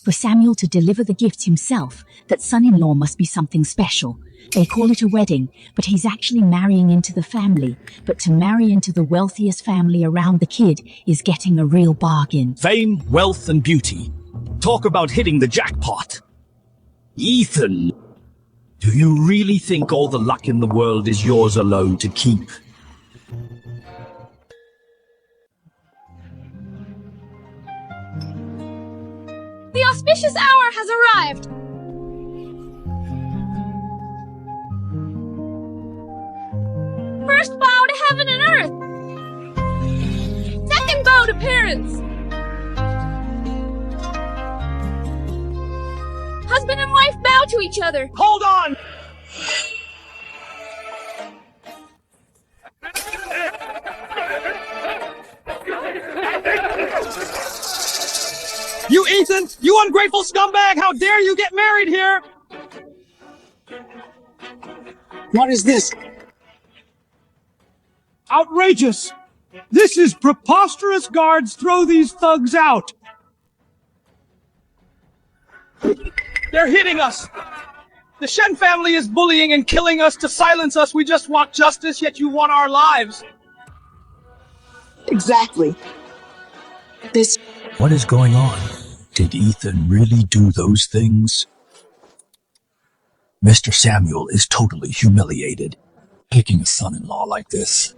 For Samuel to deliver the gifts himself, that son-in-law must be something special. They call it a wedding, but he's actually marrying into the family. But to marry into the wealthiest family around the kid is getting a real bargain. Fame, wealth, and beauty. Talk about hitting the jackpot. Ethan, do you really think all the luck in the world is yours alone to keep? The auspicious hour has arrived! First bow to heaven and earth! Second bow to parents! Husband and wife bow to each other! Hold on! You Ethan! You ungrateful scumbag! How dare you get married here! What is this? Outrageous! This is preposterous! Guards, throw these thugs out! They're hitting us! The Shen family is bullying and killing us to silence us. We just want justice, yet you want our lives. Exactly. What is going on? Did Ethan really do those things? Mr. Samuel is totally humiliated, picking a son-in-law like this.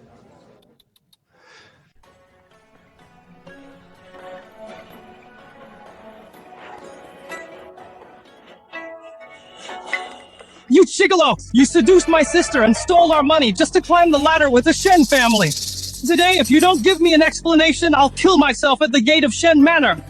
You gigolo! You seduced my sister and stole our money just to climb the ladder with the Shen family! Today, if you don't give me an explanation, I'll kill myself at the gate of Shen Manor!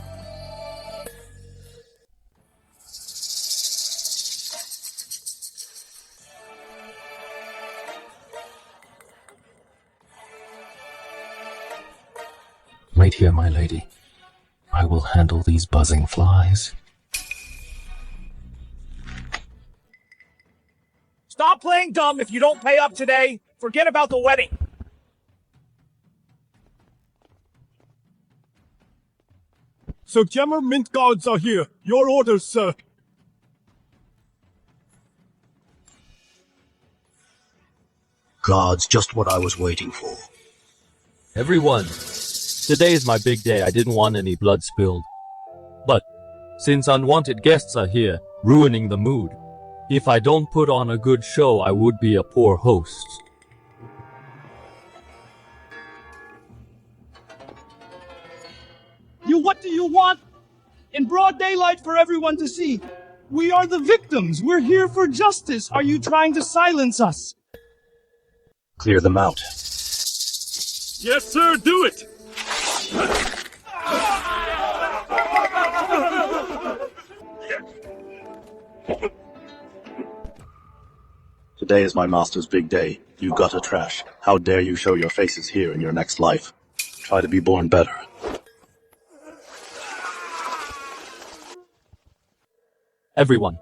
Wait here, my lady. I will handle these buzzing flies. Stop playing dumb if you don't pay up today. Forget about the wedding. So Gemmer Mint guards are here. Your orders, sir. Guards, just what I was waiting for. Everyone, today is my big day. I didn't want any blood spilled. But, since unwanted guests are here, ruining the mood, if I don't put on a good show, I would be a poor host. What do you want? In broad daylight for everyone to see. We are the victims. We're here for justice. Are you trying to silence us? Clear them out. Yes, sir, do it! Today is my master's big day. You gutter trash. How dare you show your faces here in your next life? Try to be born better. Everyone,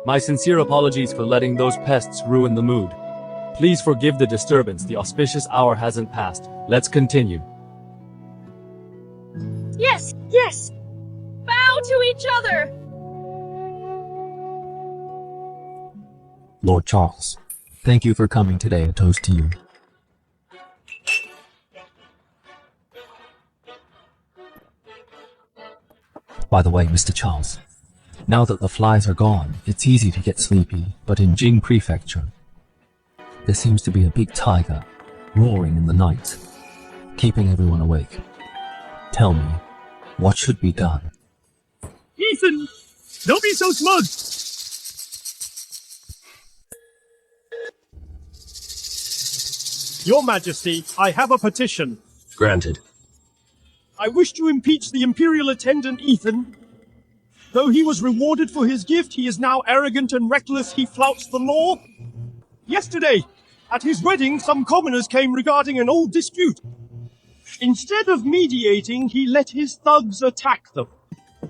my sincere apologies for letting those pests ruin the mood. Please forgive the disturbance. The auspicious hour hasn't passed. Let's continue. Yes, yes! Bow to each other! Lord Charles, thank you for coming today. A toast to you. By the way, Mr. Charles, now that the flies are gone, it's easy to get sleepy, but in Jing Prefecture, there seems to be a big tiger roaring in the night, keeping everyone awake. Tell me, what should be done? Ethan! Don't be so smug! Your Majesty, I have a petition. Granted. I wish to impeach the Imperial attendant Ethan. Though he was rewarded for his gift, he is now arrogant and reckless. He flouts the law. Yesterday, at his wedding, some commoners came regarding an old dispute. Instead of mediating, he let his thugs attack them.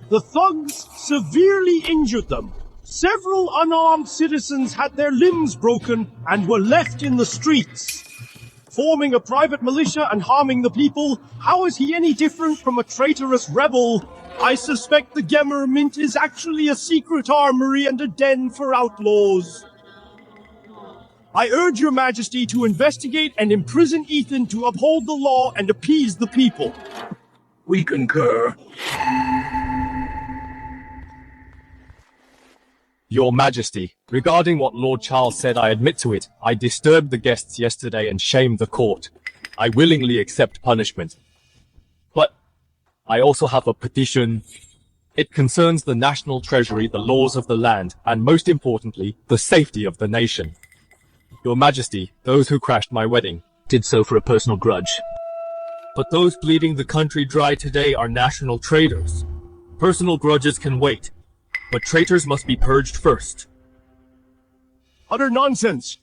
The thugs severely injured them. Several unarmed citizens had their limbs broken and were left in the streets. Forming a private militia and harming the people, how is he any different from a traitorous rebel? I suspect the Gemmer Mint is actually a secret armory and a den for outlaws. I urge your Majesty to investigate and imprison Ethan to uphold the law and appease the people. We concur. Your Majesty, regarding what Lord Charles said, I admit to it. I disturbed the guests yesterday and shamed the court. I willingly accept punishment. But I also have a petition. It concerns the national treasury, the laws of the land, and most importantly, the safety of the nation. Your Majesty, those who crashed my wedding did so for a personal grudge. But those bleeding the country dry today are national traitors. Personal grudges can wait, but traitors must be purged first. Utter nonsense!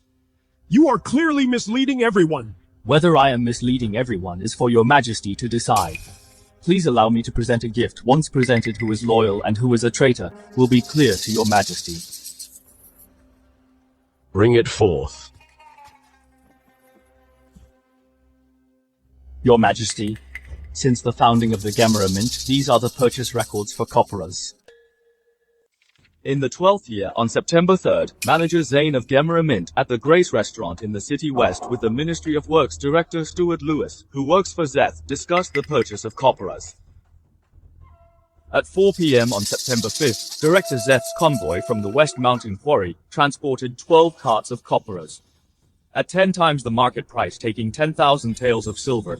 You are clearly misleading everyone. Whether I am misleading everyone is for your Majesty to decide. Please allow me to present a gift. Once presented, who is loyal and who is a traitor will be clear to your Majesty. Bring it forth. Your Majesty, since the founding of the Gemmer Mint, these are the purchase records for copperas. In the 12th year, on September 3rd, Manager Zane of Gemmer Mint at the Grace Restaurant in the City West with the Ministry of Works Director Stuart Lewis, who works for Zeth, discussed the purchase of copperas. At 4 p.m. on September 5th, Director Zeth's convoy from the West Mountain Quarry transported 12 carts of copperas. At 10 times the market price, taking 10,000 taels of silver.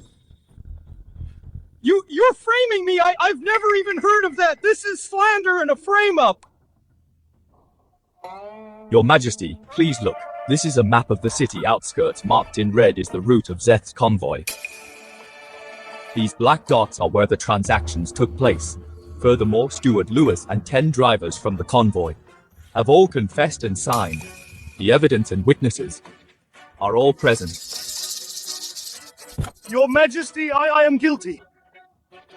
You're framing me! I've never even heard of that! This is slander and a frame-up! Your Majesty, please look. This is a map of the city outskirts. Marked in red is the route of Zeth's convoy. These black dots are where the transactions took place. Furthermore, Steward Lewis and 10 drivers from the convoy have all confessed and signed. The evidence and witnesses are all present. Your Majesty, I am guilty.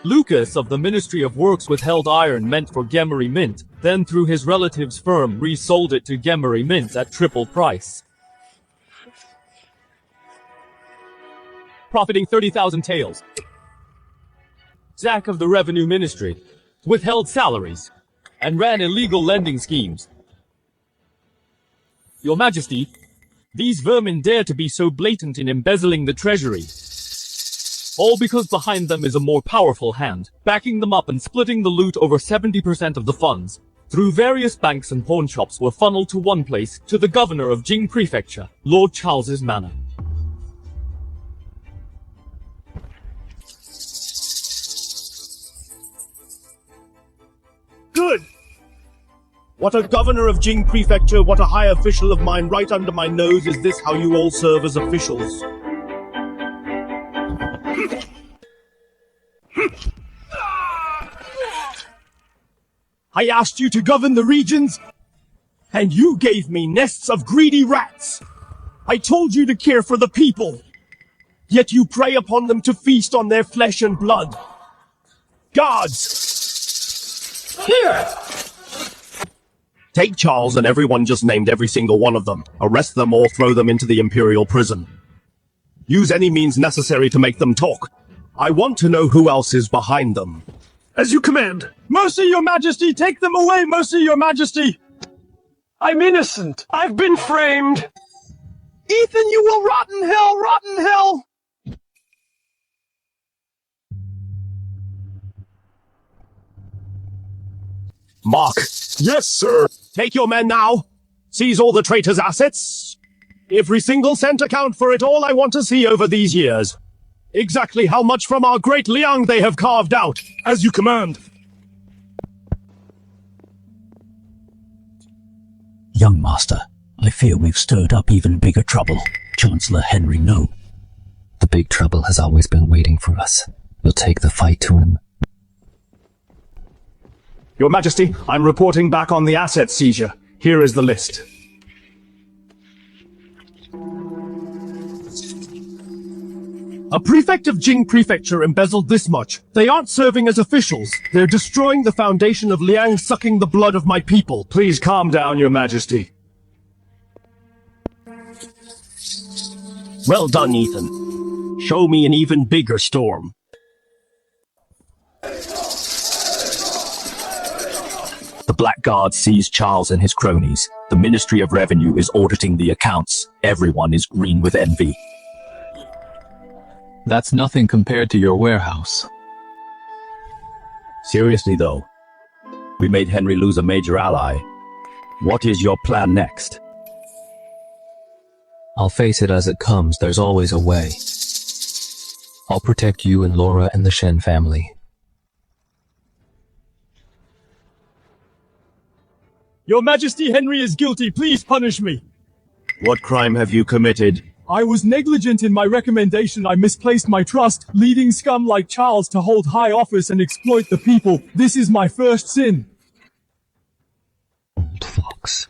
Lucas of the Ministry of Works withheld iron meant for Gemery Mint, then through his relative's firm resold it to Gemery Mint at triple price, profiting 30,000 taels. Zach of the Revenue Ministry withheld salaries and ran illegal lending schemes. Your Majesty, these vermin dare to be so blatant in embezzling the treasury. All because behind them is a more powerful hand, backing them up and splitting the loot. Over 70% of the funds, through various banks and pawn shops, were funneled to one place, to the governor of Jing Prefecture, Lord Charles's manor. Good! What a governor of Jing Prefecture, what a high official of mine right under my nose. Is this how you all serve as officials? I asked you to govern the regions, and you gave me nests of greedy rats. I told you to care for the people, yet you prey upon them to feast on their flesh and blood. Guards! Here! Take Charles and everyone just named, every single one of them. Arrest them or throw them into the Imperial prison. Use any means necessary to make them talk. I want to know who else is behind them. As you command. Mercy, Your Majesty! Take them away! Mercy, Your Majesty! I'm innocent. I've been framed. Ethan, you will rot in hell! Rot in hell! Mark. Yes, sir. Take your men now. Seize all the traitors' assets. Every single cent account for it. All I want to see over these years. Exactly how much from our Great Liang they have carved out. As you command. Young master, I fear we've stirred up even bigger trouble. Chancellor Henry, no. The big trouble has always been waiting for us. We'll take the fight to him. Your Majesty, I'm reporting back on the asset seizure. Here is the list. A prefect of Jing Prefecture embezzled this much. They aren't serving as officials. They're destroying the foundation of Liang, sucking the blood of my people. Please calm down, Your Majesty. Well done, Ethan. Show me an even bigger storm. The Blackguard seized Charles and his cronies. The Ministry of Revenue is auditing the accounts. Everyone is green with envy. That's nothing compared to your warehouse. Seriously though, we made Henry lose a major ally. What is your plan next? I'll face it as it comes. There's always a way. I'll protect you and Laura and the Shen family. Your Majesty, Henry is guilty. Please punish me. What crime have you committed? I was negligent in my recommendation. I misplaced my trust, leading scum like Charles to hold high office and exploit the people. This is my first sin. Old fox.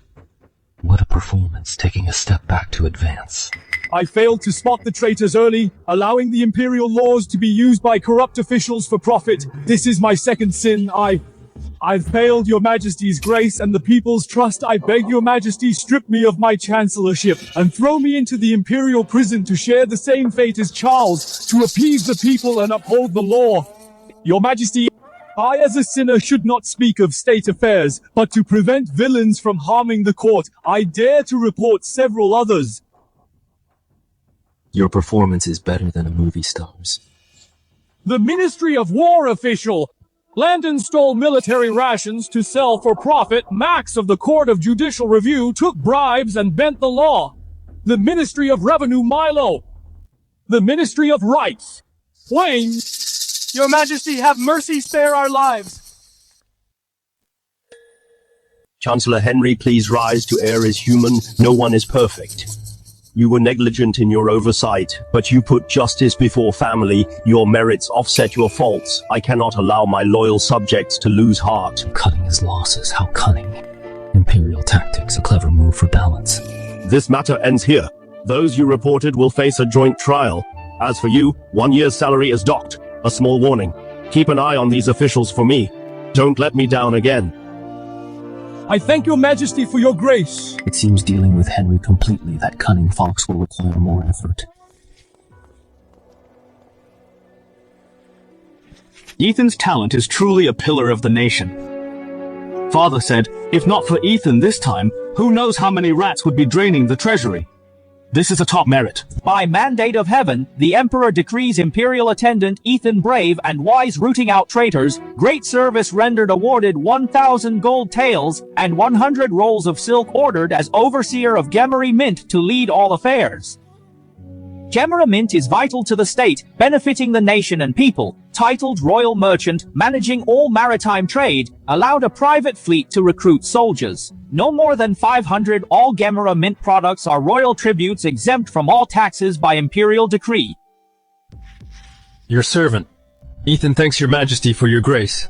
What a performance, taking a step back to advance. I failed to spot the traitors early, allowing the imperial laws to be used by corrupt officials for profit. This is my second sin. I've failed Your Majesty's grace and the people's trust. I beg Your Majesty strip me of my chancellorship and throw me into the imperial prison to share the same fate as Charles, to appease the people and uphold the law. Your Majesty, I as a sinner should not speak of state affairs, but to prevent villains from harming the court, I dare to report several others. Your performance is better than a movie star's. The Ministry of War official! Landon stole military rations to sell for profit. Max of the Court of Judicial Review took bribes and bent the law. The Ministry of Revenue Milo. The Ministry of Rights. Wayne. Your Majesty, have mercy, spare our lives. Chancellor Henry, please rise. To err is human, no one is perfect. You were negligent in your oversight, but you put justice before family. Your merits offset your faults. I cannot allow my loyal subjects to lose heart. Cutting his losses, how cunning. Imperial tactics, a clever move for balance. This matter ends here. Those you reported will face a joint trial. As for you, 1 year's salary is docked. A small warning. Keep an eye on these officials for me. Don't let me down again. I thank your majesty for your grace. It seems dealing with Henry completely, that cunning fox, will require more effort. Ethan's talent is truly a pillar of the nation. Father said, if not for Ethan this time, who knows how many rats would be draining the treasury. This is a top merit. By mandate of heaven, the Emperor decrees Imperial attendant Ethan Brave and Wise rooting out traitors, great service rendered awarded 1,000 gold taels, and 100 rolls of silk ordered as overseer of Gemery Mint to lead all affairs. Gemery Mint is vital to the state, benefiting the nation and people. Titled Royal Merchant, managing all maritime trade, allowed a private fleet to recruit soldiers. No more than 500 all Gemery Mint products are royal tributes exempt from all taxes by imperial decree. Your servant. Ethan thanks your majesty for your grace.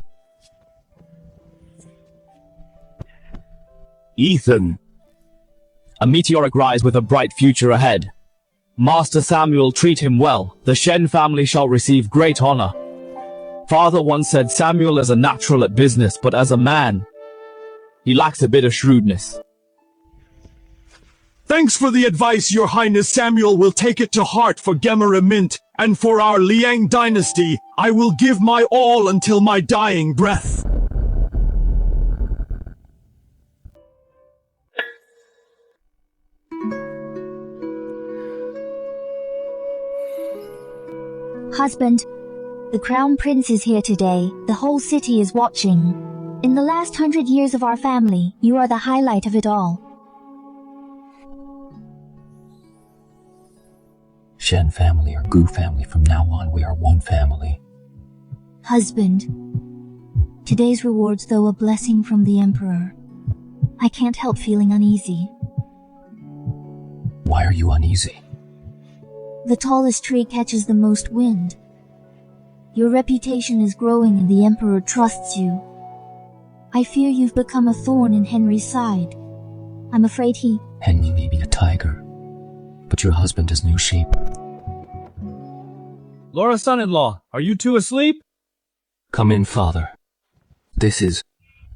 Ethan. A meteoric rise with a bright future ahead. Master Samuel, treat him well. The Shen family shall receive great honor. Father once said Samuel is a natural at business, but as a man, he lacks a bit of shrewdness. Thanks for the advice, Your Highness. Samuel will take it to heart for Gemery Mint, and for our Liang dynasty, I will give my all until my dying breath. Husband, the Crown Prince is here today. The whole city is watching. In the last 100 years of our family, you are the highlight of it all. Shen family or Gu family, from now on we are one family. Husband, today's rewards, though a blessing from the Emperor. I can't help feeling uneasy. Why are you uneasy? The tallest tree catches the most wind. Your reputation is growing and the Emperor trusts you. I fear you've become a thorn in Henry's side. I'm afraid he... Henry may be a tiger, but your husband is no sheep. Laura, son-in-law, are you two asleep? Come in, father. This is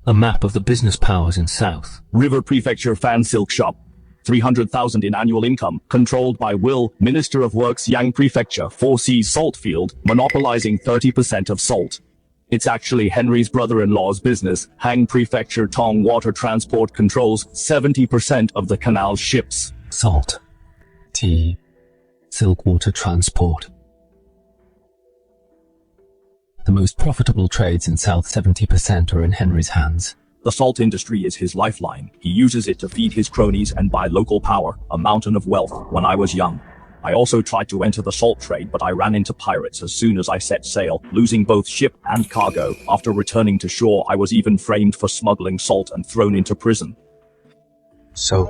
a map of the business powers in South. River Prefecture Fan Silk Shop. 300,000 in annual income, controlled by Will, Minister of Works, Yang Prefecture, 4C Salt Field, monopolizing 30% of salt. It's actually Henry's brother-in-law's business. Hang Prefecture Tong Water Transport controls 70% of the canal's ships. Salt, tea, silk water transport. The most profitable trades in South, 70% are in Henry's hands. The salt industry is his lifeline. He uses it to feed his cronies and buy local power, a mountain of wealth, when I was young. I also tried to enter the salt trade, but I ran into pirates as soon as I set sail, losing both ship and cargo. After returning to shore, I was even framed for smuggling salt and thrown into prison. So,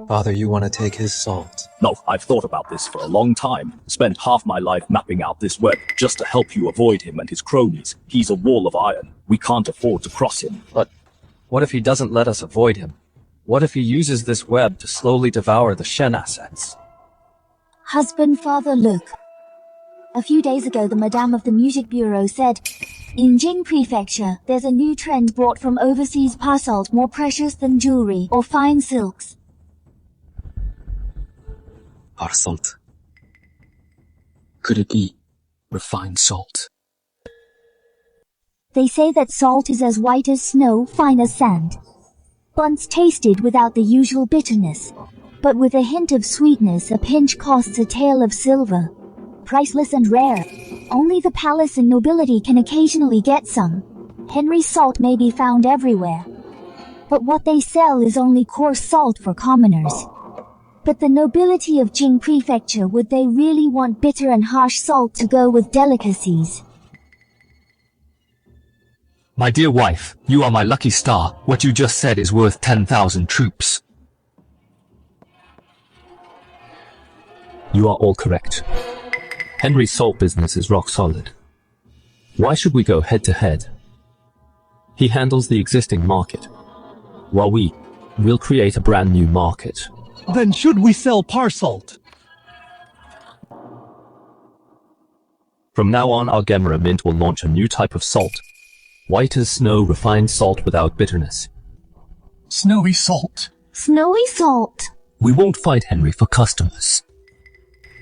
father, you want to take his salt? No, I've thought about this for a long time. Spent half my life mapping out this web just to help you avoid him and his cronies. He's a wall of iron. We can't afford to cross him. But what if he doesn't let us avoid him? What if he uses this web to slowly devour the Shen assets? Husband, father, look. A few days ago, the Madame of the Music Bureau said, in Jing Prefecture, there's a new trend brought from overseas, salt more precious than jewelry or fine silks. Our salt. Could it be refined salt? They say that salt is as white as snow, fine as sand. Once tasted without the usual bitterness, but with a hint of sweetness, a pinch costs a tael of silver. Priceless and rare. Only the palace and nobility can occasionally get some. Henry's salt may be found everywhere. But what they sell is only coarse salt for commoners. But the nobility of Jing Prefecture, would they really want bitter and harsh salt to go with delicacies? My dear wife, you are my lucky star. What you just said is worth 10,000 troops. You are all correct. Henry's salt business is rock solid. Why should we go head to head? He handles the existing market, while we'll create a brand new market. Then should we sell par salt? From now on, our Gemera Mint will launch a new type of salt. White as snow, refined salt without bitterness. Snowy salt. Snowy salt. We won't fight Henry for customers.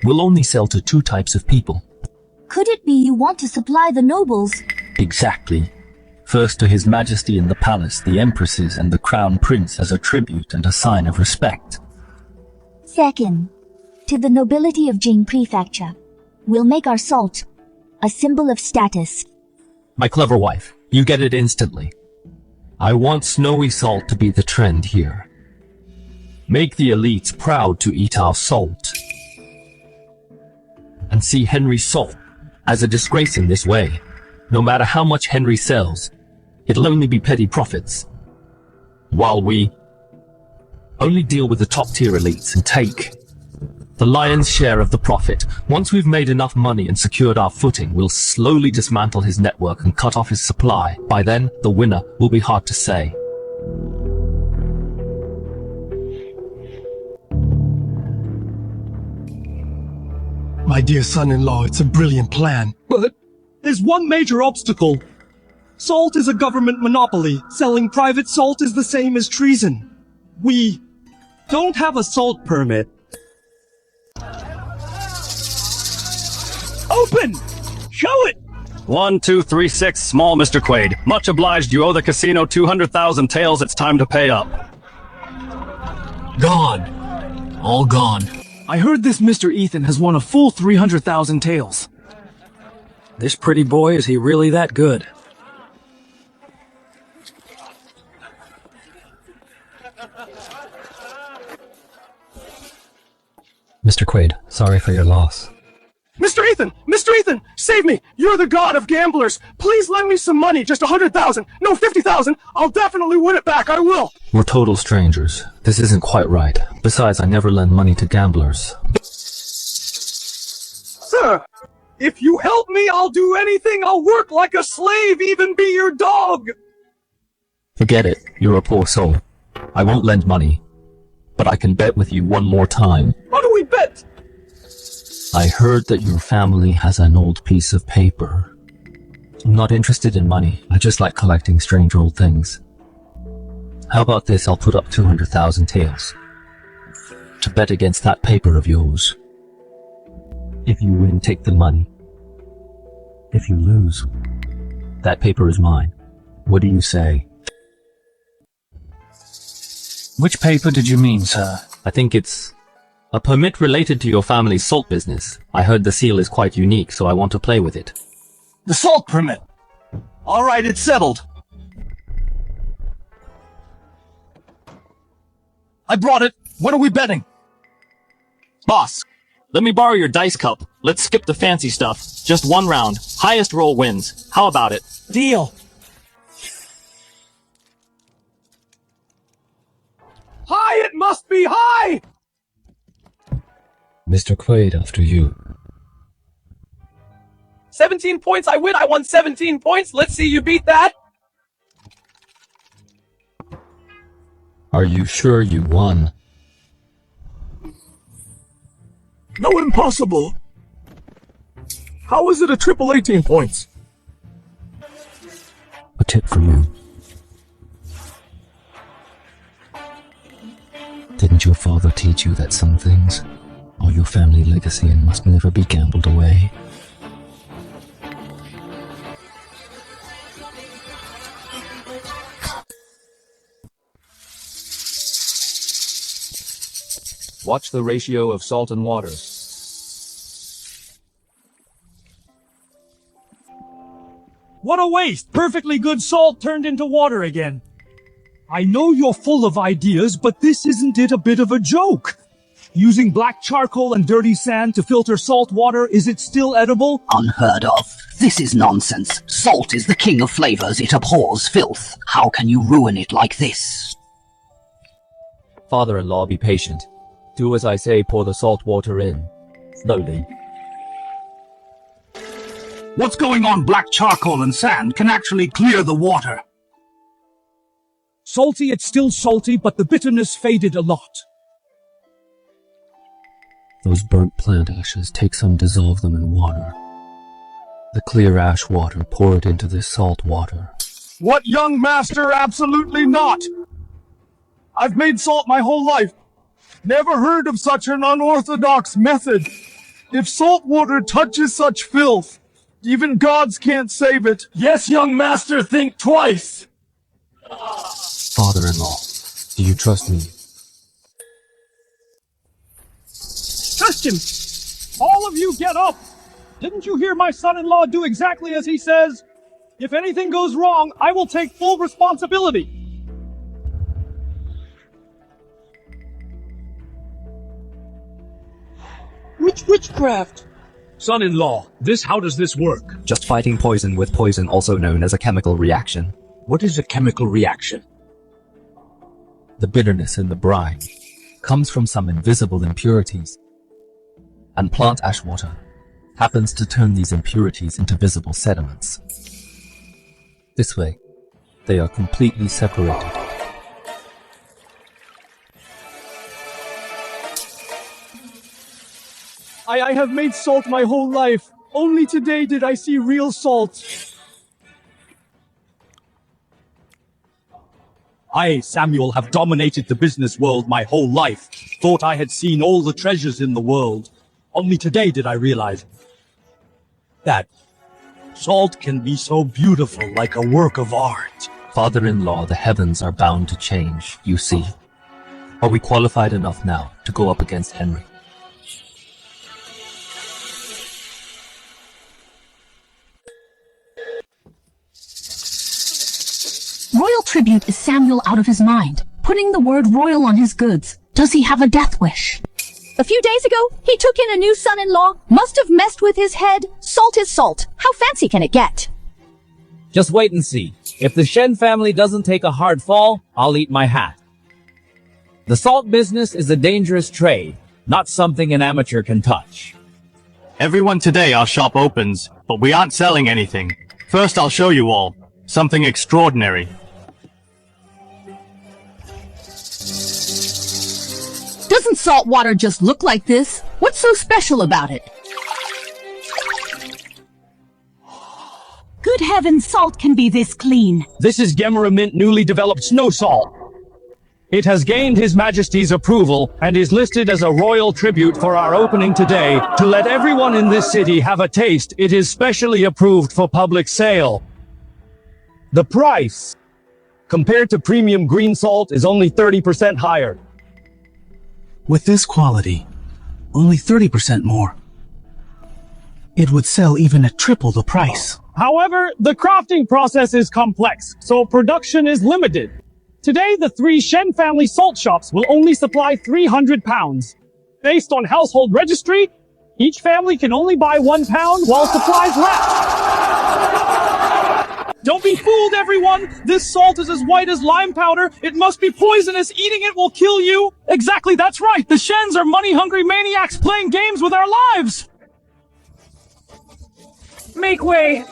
We'll only sell to 2 types of people. Could it be you want to supply the nobles? Exactly. First to His Majesty in the palace, the empresses and the crown prince as a tribute and a sign of respect. Second, to the nobility of Jing Prefecture. We'll make our salt a symbol of status. My clever wife, you get it instantly. I want snowy salt to be the trend here. Make the elites proud to eat our salt. And see Henry's salt as a disgrace in this way. No matter how much Henry sells, it'll only be petty profits. While we only deal with the top-tier elites and take the lion's share of the profit. Once we've made enough money and secured our footing, we'll slowly dismantle his network and cut off his supply. By then, the winner will be hard to say. My dear son-in-law, it's a brilliant plan. But there's one major obstacle. Salt is a government monopoly. Selling private salt is the same as treason. We don't have a salt permit. Open! Show it! 1236, small Mr. Quaid. Much obliged, you owe the casino 200,000 taels. It's time to pay up. Gone. All gone. I heard this Mr. Ethan has won a full 300,000 taels. This pretty boy, is he really that good? Mr. Quaid, sorry for your loss. Mr. Ethan! Mr. Ethan! Save me! You're the god of gamblers! Please lend me some money, just 100,000! No, 50,000! I'll definitely win it back, I will! We're total strangers. This isn't quite right. Besides, I never lend money to gamblers. Sir, if you help me, I'll do anything! I'll work like a slave, even be your dog! Forget it. You're a poor soul. I won't lend money. But I can bet with you one more time. How do we bet? I heard that your family has an old piece of paper. I'm not interested in money. I just like collecting strange old things. How about this? I'll put up 200,000 taels to bet against that paper of yours. If you win, take the money. If you lose, that paper is mine. What do you say? Which paper did you mean, sir? I think it's a permit related to your family's salt business. I heard the seal is quite unique, so I want to play with it. The salt permit. All right, it's settled. I brought it. What are we betting? Boss, let me borrow your dice cup. Let's skip the fancy stuff. Just one round. Highest roll wins. How about it? Deal. High it must be high! Mr. Quaid, after you. 17 points, I win, I won 17 points, let's see you beat that! Are you sure you won? No, impossible! How is it a triple 18 points? A tip for you. Didn't your father teach you that some things are your family legacy and must never be gambled away? Watch the ratio of salt and water. What a waste! Perfectly good salt turned into water again. I know you're full of ideas, but this isn't it a bit of a joke? Using black charcoal and dirty sand to filter salt water, is it still edible? Unheard of. This is nonsense. Salt is the king of flavors. It abhors filth. How can you ruin it like this? Father-in-law, be patient. Do as I say, pour the salt water in. Slowly. What's going on? Black charcoal and sand can actually clear the water. Salty, it's still salty, but the bitterness faded a lot. Those burnt plant ashes, take some, dissolve them in water. The clear ash water, pour it into this salt water. What, young master? Absolutely not! I've made salt my whole life. Never heard of such an unorthodox method. If salt water touches such filth, even gods can't save it. Yes, young master, think twice! Father-in-law, do you trust me? Trust him! All of you get up! Didn't you hear my son-in-law do exactly as he says? If anything goes wrong, I will take full responsibility. Which witchcraft? Son-in-law, how does this work? Just fighting poison with poison, also known as a chemical reaction. What is a chemical reaction? The bitterness in the brine comes from some invisible impurities, and plant ash water happens to turn these impurities into visible sediments. This way, they are completely separated. I have made salt my whole life. Only today did I see real salt. I, Samuel, have dominated the business world my whole life. Thought I had seen all the treasures in the world. Only today did I realize that salt can be so beautiful, like a work of art. Father-in-law, the heavens are bound to change, you see. Are we qualified enough now to go up against Henry? Royal tribute is Samuel out of his mind, putting the word royal on his goods. Does he have a death wish? A few days ago, he took in a new son-in-law. Must have messed with his head. Salt is salt. How fancy can it get? Just wait and see. If the Shen family doesn't take a hard fall, I'll eat my hat. The salt business is a dangerous trade, not something an amateur can touch. Everyone, today our shop opens, but we aren't selling anything. First I'll show you all something extraordinary. Doesn't salt water just look like this? What's so special about it? Good heavens, salt can be this clean. This is Gemerament newly developed snow salt. It has gained His Majesty's approval and is listed as a royal tribute for our opening today. To let everyone in this city have a taste, it is specially approved for public sale. The price, compared to premium green salt, is only 30% higher. With this quality, only 30% more. It would sell even at triple the price. However, the crafting process is complex, so production is limited. Today, the 3 Shen family salt shops will only supply 300 pounds. Based on household registry, each family can only buy 1 pound while supplies last. Don't be fooled, everyone! This salt is as white as lime powder. It must be poisonous. Eating it will kill you. Exactly, that's right. The Shens are money-hungry maniacs playing games with our lives. Make way.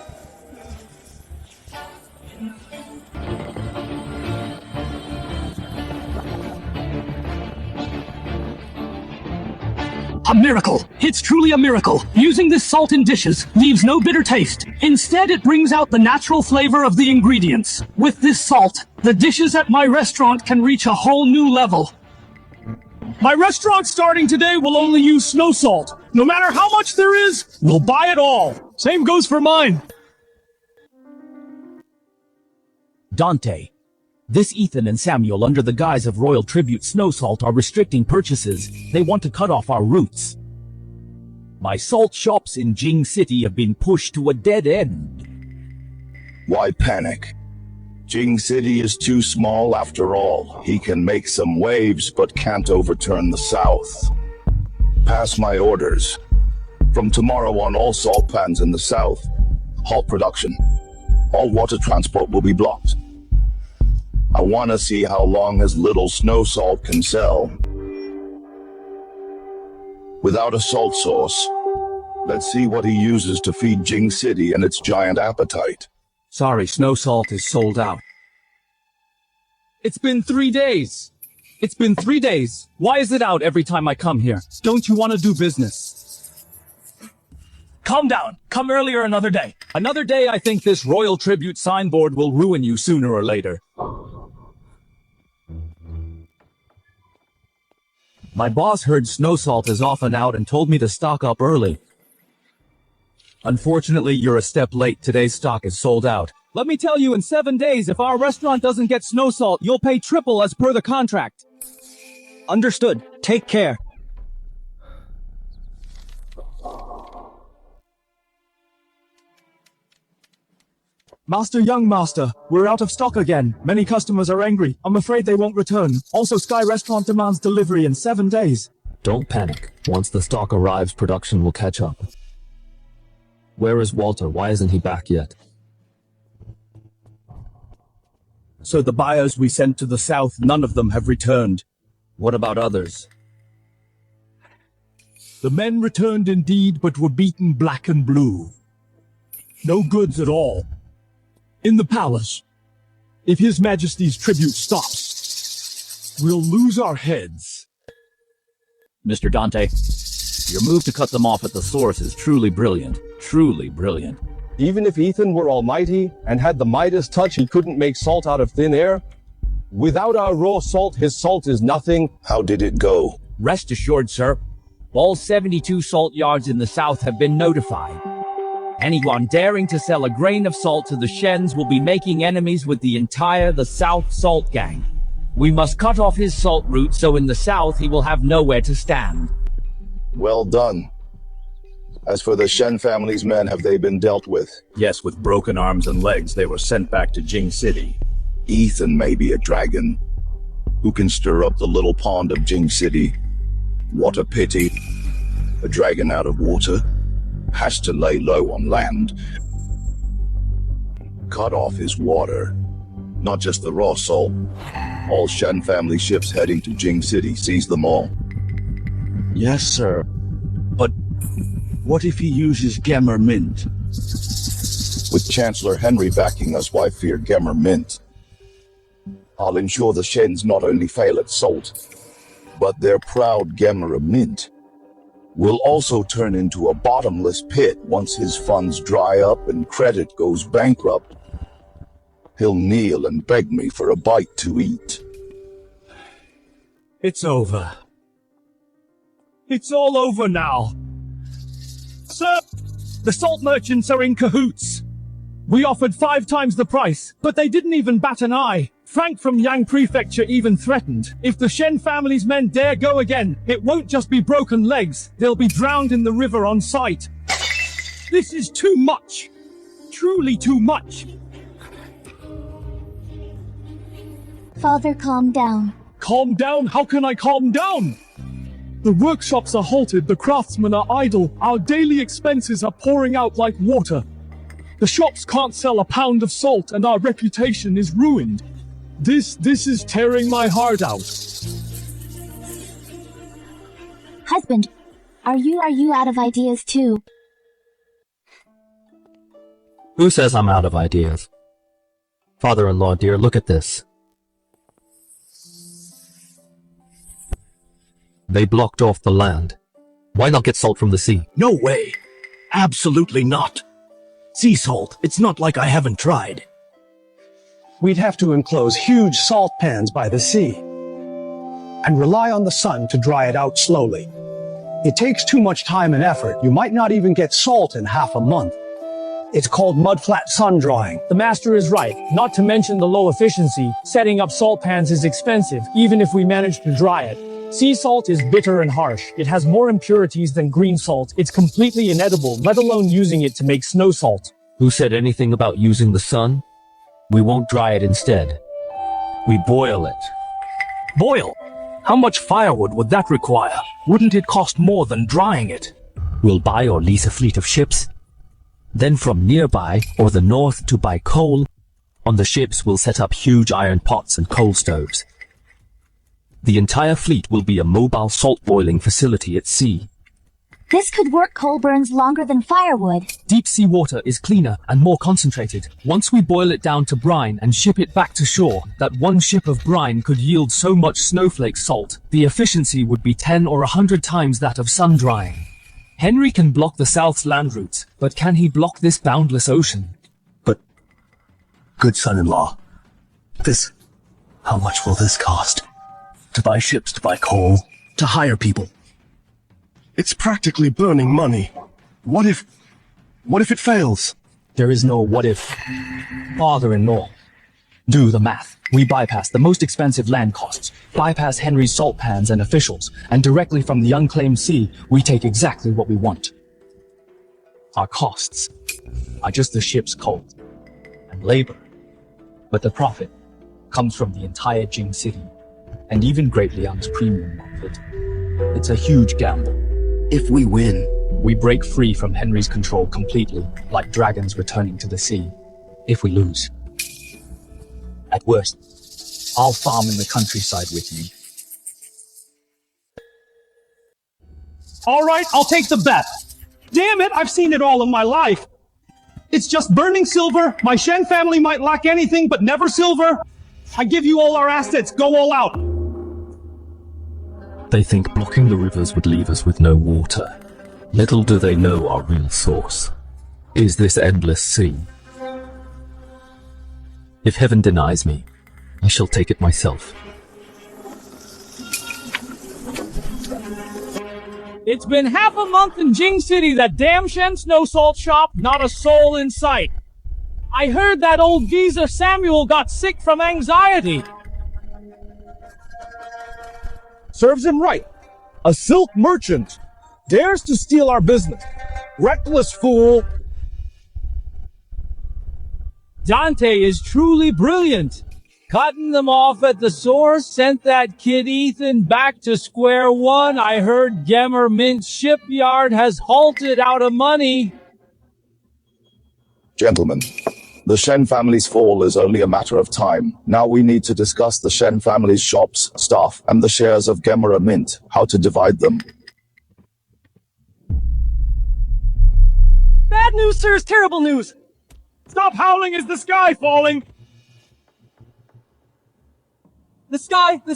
A miracle! It's truly a miracle! Using this salt in dishes leaves no bitter taste. Instead, it brings out the natural flavor of the ingredients. With this salt, the dishes at my restaurant can reach a whole new level. My restaurant starting today will only use snow salt. No matter how much there is, we'll buy it all. Same goes for mine. Dante. This Ethan and Samuel, under the guise of royal tribute snow salt, are restricting purchases. They want to cut off our roots. My salt shops in Jing City have been pushed to a dead end. Why panic? Jing City is too small after all. He can make some waves but can't overturn the South. Pass my orders. From tomorrow on, all salt pans in the south. Halt production. All water transport will be blocked. I want to see how long his little snow salt can sell. Without a salt source, let's see what he uses to feed Jing City and its giant appetite. Sorry, snow salt is sold out. It's been 3 days. It's been 3 days. Why is it out every time I come here? Don't you want to do business? Calm down. Come earlier another day. Another day, I think this royal tribute signboard will ruin you sooner or later. My boss heard snow salt is often out and told me to stock up early. Unfortunately, you're a step late. Today's stock is sold out. Let me tell you, in 7 days, if our restaurant doesn't get snow salt, you'll pay triple as per the contract. Understood. Take care. Master, young master, we're out of stock again. Many customers are angry. I'm afraid they won't return. Also, Sky Restaurant demands delivery in 7 days. Don't panic. Once the stock arrives, production will catch up. Where is Walter? Why isn't he back yet? So the buyers we sent to the south, none of them have returned. What about others? The men returned indeed, but were beaten black and blue. No goods at all. In the palace. If His Majesty's tribute stops, we'll lose our heads. Mr. Dante, your move to cut them off at the source is truly brilliant. Truly brilliant. Even if Ethan were almighty and had the Midas touch, he couldn't make salt out of thin air. Without our raw salt, his salt is nothing. How did it go? Rest assured, sir. All 72 salt yards in the south have been notified. Anyone daring to sell a grain of salt to the Shens will be making enemies with the South Salt Gang. We must cut off his salt route so in the south he will have nowhere to stand. Well done. As for the Shen family's men, have they been dealt with? Yes, with broken arms and legs, they were sent back to Jing City. Ethan may be a dragon. Who can stir up the little pond of Jing City? What a pity. A dragon out of water has to lay low on land. Cut off his water, not just the raw salt. All Shen family ships heading to Jing City, seize them all. Yes, sir. But what if he uses Gemmer Mint? With Chancellor Henry backing us, why fear Gemmer Mint? I'll ensure the Shens not only fail at salt, but their proud Gemmer Mint will also turn into a bottomless pit once his funds dry up and credit goes bankrupt. He'll kneel and beg me for a bite to eat. It's over. It's all over now. Sir, the salt merchants are in cahoots. We offered 5 times the price, but they didn't even bat an eye. Frank from Yang Prefecture even threatened, if the Shen family's men dare go again, it won't just be broken legs, they'll be drowned in the river on sight. This is too much. Truly too much. Father, calm down. Calm down? How can I calm down? The workshops are halted, the craftsmen are idle, our daily expenses are pouring out like water. The shops can't sell a pound of salt and our reputation is ruined. This is tearing my heart out. Husband, are you out of ideas too? Who says I'm out of ideas? Father-in-law, dear, look at this. They blocked off the land. Why not get salt from the sea? No way. Absolutely not. Sea salt. It's not like I haven't tried. We'd have to enclose huge salt pans by the sea and rely on the sun to dry it out slowly. It takes too much time and effort. You might not even get salt in half a month. It's called mudflat sun drying. The master is right. Not to mention the low efficiency. Setting up salt pans is expensive, even if we manage to dry it. Sea salt is bitter and harsh. It has more impurities than green salt. It's completely inedible, let alone using it to make snow salt. Who said anything about using the sun? We won't dry it instead. We boil it. Boil? How much firewood would that require? Wouldn't it cost more than drying it? We'll buy or lease a fleet of ships. Then from nearby or the north to buy coal. On the ships we'll set up huge iron pots and coal stoves. The entire fleet will be a mobile salt boiling facility at sea. This could work. Coal burns longer than firewood. Deep sea water is cleaner and more concentrated. Once we boil it down to brine and ship it back to shore, that one ship of brine could yield so much snowflake salt, the efficiency would be 10 or 100 times that of sun drying. Henry can block the South's land routes, but can he block this boundless ocean? But, good son-in-law, how much will this cost? To buy ships, to buy coal, to hire people. It's practically burning money. What if it fails? There is no what if. Father-in-law. Do the math. We bypass the most expensive land costs, bypass Henry's salt pans and officials, and directly from the unclaimed sea, we take exactly what we want. Our costs are just the ship's coal and labor, but the profit comes from the entire Jing City, and even Great Liang's premium market. It's a huge gamble. If we win, we break free from Henry's control completely, like dragons returning to the sea. If we lose, at worst, I'll farm in the countryside with you. All right, I'll take the bet. Damn it, I've seen it all in my life. It's just burning silver. My Shen family might lack anything, but never silver. I give you all our assets. Go all out. They think blocking the rivers would leave us with no water. Little do they know our real source is this endless sea. If heaven denies me, I shall take it myself. It's been half a month in Jing City, that damn Shen snow salt shop, not a soul in sight. I heard that old geezer Samuel got sick from anxiety. Serves him right. A silk merchant dares to steal our business. Reckless fool. Dante is truly brilliant. Cutting them off at the source sent that kid Ethan back to square one. I heard Gemmer Mint's shipyard has halted out of money. Gentlemen, the Shen family's fall is only a matter of time. Now we need to discuss the Shen family's shops, staff, and the shares of Gemera Mint, how to divide them. Bad news, sir, is terrible news. Stop howling, is the sky falling? The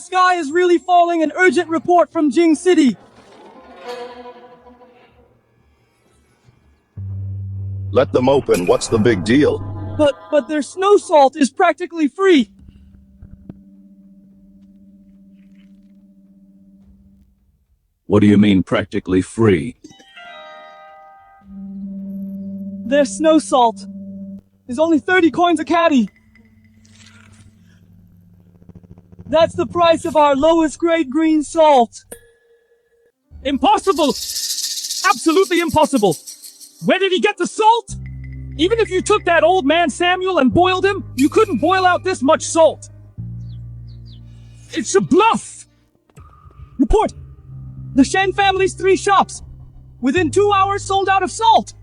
sky is really falling. An urgent report from Jing City. Let them open, what's the big deal? But their snow salt is practically free. What do you mean practically free? Their snow salt is only 30 coins a caddy. That's the price of our lowest grade green salt. Impossible! Absolutely impossible! Where did he get the salt? Even if you took that old man Samuel and boiled him, you couldn't boil out this much salt. It's a bluff! Report! The Shen family's 3 shops, within 2 hours, sold out of salt.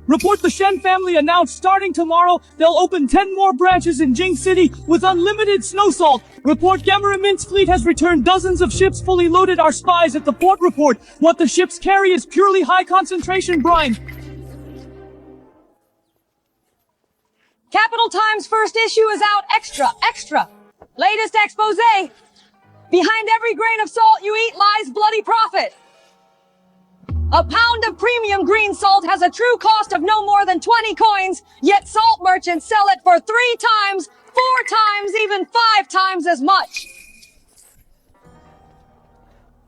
Report the Shen family announced starting tomorrow, they'll open 10 more branches in Jing City with unlimited snow salt. Report Gemera Mint's fleet has returned dozens of ships fully loaded. Our spies at the port report what the ships carry is purely high concentration brine. Capital Times first issue is out. Extra. Latest expose. Behind every grain of salt you eat lies bloody profit. A pound of premium green salt has a true cost of no more than 20 coins, yet salt merchants sell it for 3 times, 4 times, even 5 times as much.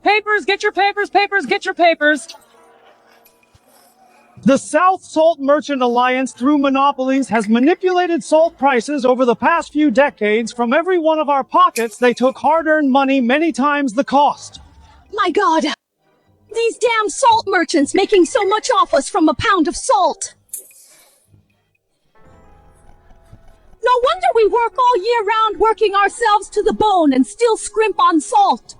Papers, get your papers, get your papers. The South Salt Merchant Alliance, through monopolies, has manipulated salt prices over the past few decades. From every one of our pockets, they took hard-earned money many times the cost. My God! These damn salt merchants making so much off us from a pound of salt! No wonder we work all year round, working ourselves to the bone and still scrimp on salt.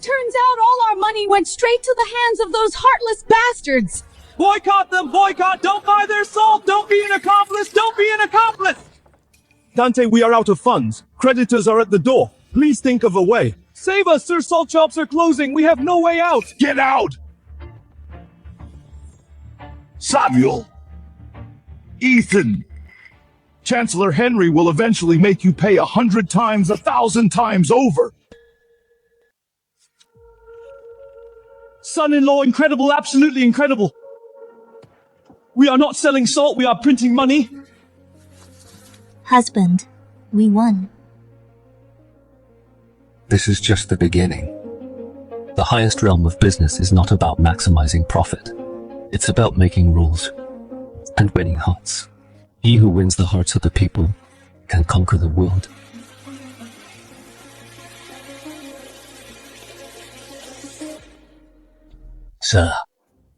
Turns out all our money went straight to the hands of those heartless bastards. Boycott them! Boycott! Don't buy their salt! Don't be an accomplice! Don't be an accomplice! Dante, we are out of funds. Creditors are at the door. Please think of a way. Save us, Sir! Salt shops are closing! We have no way out! Get out! Samuel! Ethan! Chancellor Henry will eventually make you pay 100 times, 1,000 times over. Son-in-law, incredible, absolutely incredible. We are not selling salt, we are printing money. Husband, we won. This is just the beginning. The highest realm of business is not about maximizing profit. It's about making rules and winning hearts. He who wins the hearts of the people can conquer the world. Sir,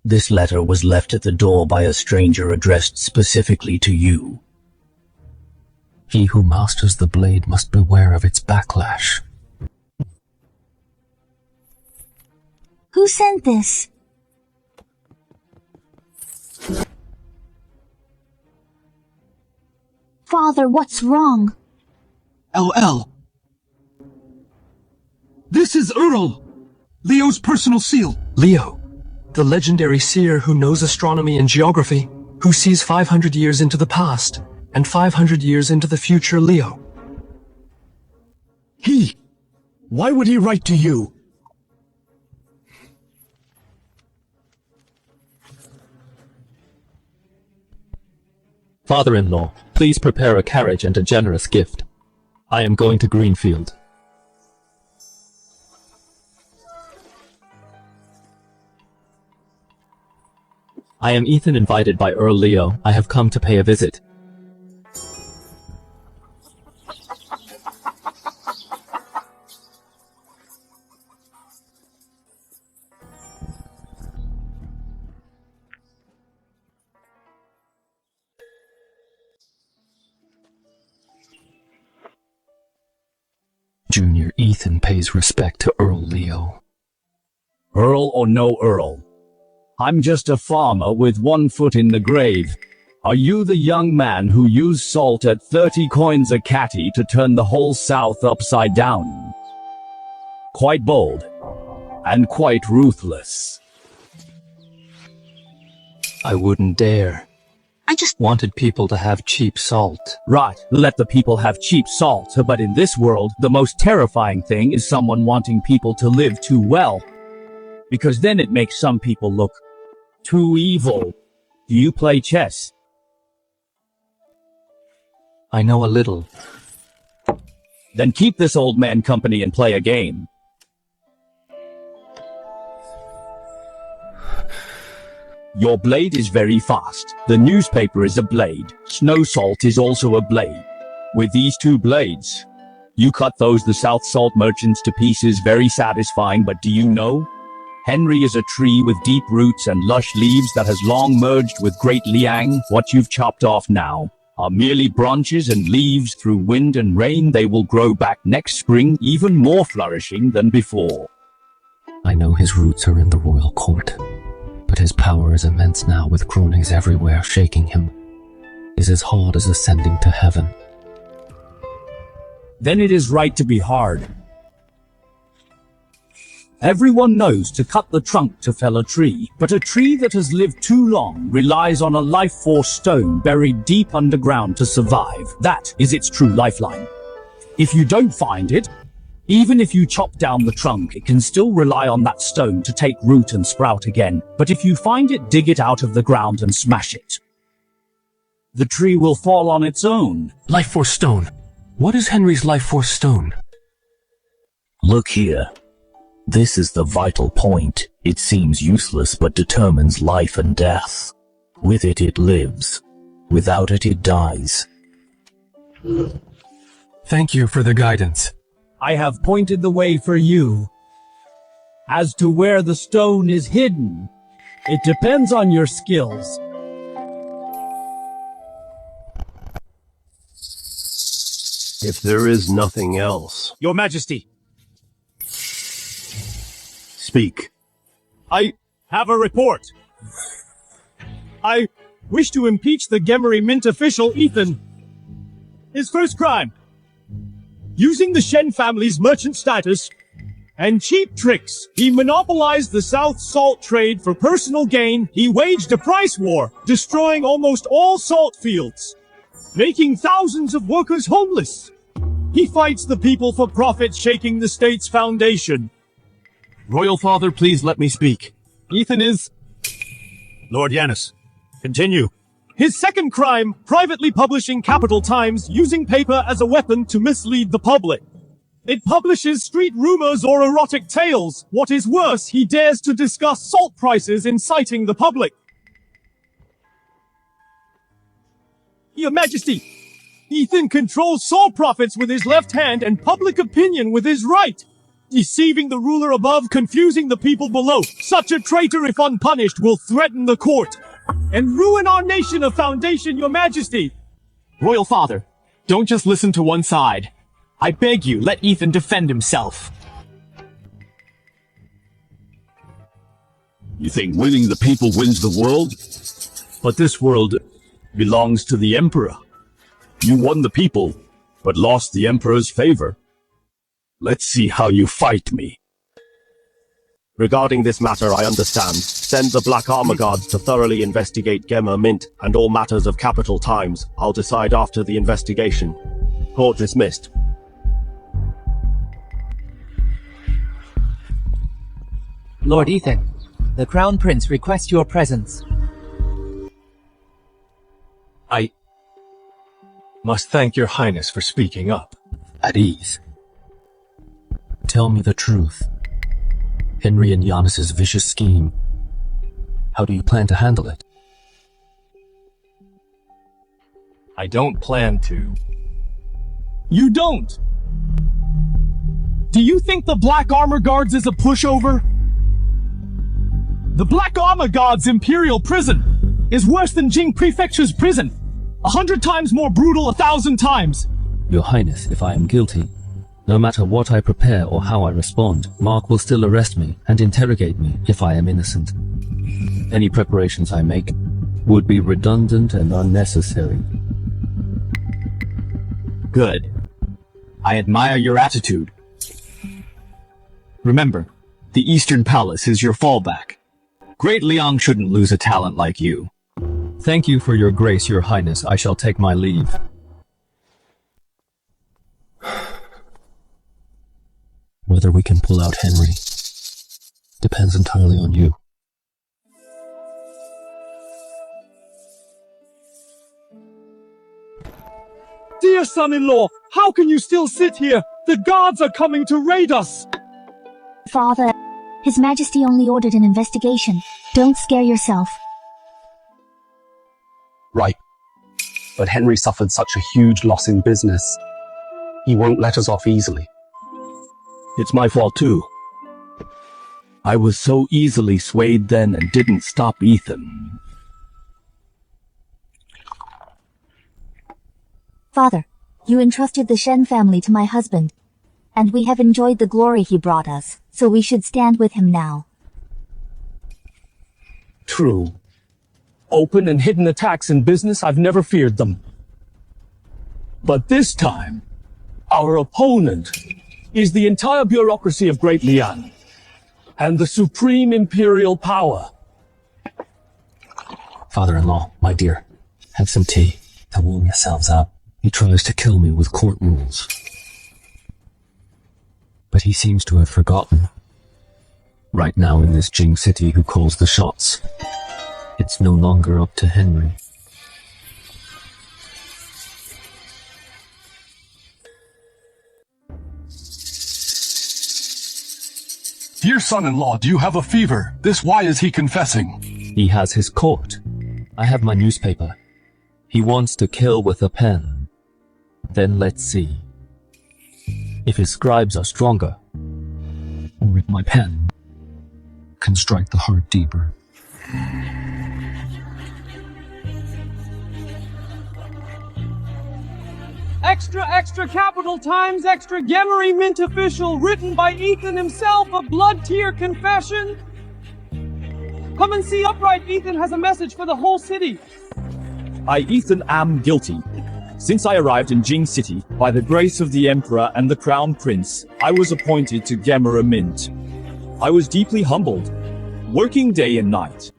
this letter was left at the door by a stranger addressed specifically to you. He who masters the blade must beware of its backlash. Who sent this? Father, what's wrong? LL. This is Earl, Leo's personal seal. Leo, the legendary seer who knows astronomy and geography, who sees 500 years into the past and 500 years into the future. Leo. Why would he write to you? Father-in-law, please prepare a carriage and a generous gift. I am going to Greenfield. I am Ethan, invited by Earl Leo. I have come to pay a visit. Junior Ethan pays respect to Earl Leo. Earl or no Earl, I'm just a farmer with 1 foot in the grave. Are you the young man who used salt at 30 coins a catty to turn the whole South upside down? Quite bold. And quite ruthless. I wouldn't dare. I just wanted people to have cheap salt. Right, let the people have cheap salt, but in this world, the most terrifying thing is someone wanting people to live too well. Because then it makes some people look too evil. Do you play chess? I know a little. Then keep this old man company and play a game. Your blade is very fast. The newspaper is a blade. Snow salt is also a blade. With these 2 blades, you cut the South salt merchants to pieces. Very satisfying, but do you know? Henry is a tree with deep roots and lush leaves that has long merged with Great Liang. What you've chopped off now are merely branches and leaves. Through wind and rain, they will grow back next spring, even more flourishing than before. I know his roots are in the royal court, but his power is immense now, with cronies everywhere shaking him. Is as hard as ascending to heaven. Then it is right to be hard. Everyone knows to cut the trunk to fell a tree, but a tree that has lived too long relies on a life force stone buried deep underground to survive. That is its true lifeline. If you don't find it, even if you chop down the trunk, it can still rely on that stone to take root and sprout again. But if you find it, dig it out of the ground and smash it. The tree will fall on its own. Life Force Stone. What is Henry's Life Force Stone? Look here. This is the vital point. It seems useless but determines life and death. With it, it lives. Without it, it dies. Thank you for the guidance. I have pointed the way for you. As to where the stone is hidden, it depends on your skills. If there is nothing else. Your Majesty, Speak. I have a report. I wish to impeach the Gemery Mint official, Ethan. His first crime: using the Shen family's merchant status and cheap tricks, he monopolized the South salt trade for personal gain. He waged a price war, destroying almost all salt fields, making thousands of workers homeless. He fights the people for profit, shaking the state's foundation. Royal Father, please let me speak. Ethan is... Lord Yanis, continue. His second crime, privately publishing Capital Times, using paper as a weapon to mislead the public. It publishes street rumors or erotic tales. What is worse, he dares to discuss salt prices, inciting the public. Your Majesty, Ethan controls salt profits with his left hand and public opinion with his right, deceiving the ruler above, confusing the people below. Such a traitor, if unpunished, will threaten the court and ruin our nation of foundation, Your Majesty. Royal Father, don't just listen to one side. I beg you, let Ethan defend himself. You think winning the people wins the world? But this world belongs to the Emperor. You won the people, but lost the Emperor's favor. Let's see how you fight me. Regarding this matter, I understand. Send the Black Armor Guards to thoroughly investigate Gemer Mint and all matters of Capital Times. I'll decide after the investigation. Court dismissed. Lord Ethan, the Crown Prince requests your presence. I must thank your Highness for speaking up. At ease. Tell me the truth. Henry and Giannis's vicious scheme. How do you plan to handle it? I don't plan to. You don't? Do you think the Black Armor Guards is a pushover? The Black Armor Guards' Imperial Prison is worse than Jing Prefecture's prison. 100 times more brutal, 1,000 times. Your Highness, if I am guilty, no matter what I prepare or how I respond, Mark will still arrest me and interrogate me if I am innocent. Any preparations I make would be redundant and unnecessary. Good. I admire your attitude. Remember, the Eastern Palace is your fallback. Great Liang shouldn't lose a talent like you. Thank you for your grace, Your Highness. I shall take my leave. Whether we can pull out Henry depends entirely on you. Dear son-in-law, how can you still sit here? The guards are coming to raid us! Father, His Majesty only ordered an investigation. Don't scare yourself. Right. But Henry suffered such a huge loss in business. He won't let us off easily. It's my fault too. I was so easily swayed then and didn't stop Ethan. Father, you entrusted the Shen family to my husband, and we have enjoyed the glory he brought us, so we should stand with him now. True. Open and hidden attacks in business, I've never feared them. But this time, our opponent is the entire bureaucracy of Great Liang, and the supreme imperial power. Father-in-law, my dear, have some tea to warm yourselves up. He tries to kill me with court rules. But he seems to have forgotten. Right now in this Jing city, who calls the shots? It's no longer up to Henry. Dear son-in-law, do you have a fever? Why is he confessing? He has his court. I have my newspaper. He wants to kill with a pen. Then let's see. If his scribes are stronger, or if my pen can strike the heart deeper. extra capital times extra Gemery Mint official written by Ethan himself, a blood tear confession. Come and see upright Ethan has a message for the whole city. I, Ethan, am guilty. Since I arrived in Jing City, by the grace of the Emperor and the Crown Prince, I was appointed to Gemera Mint. I was deeply humbled, working day and night,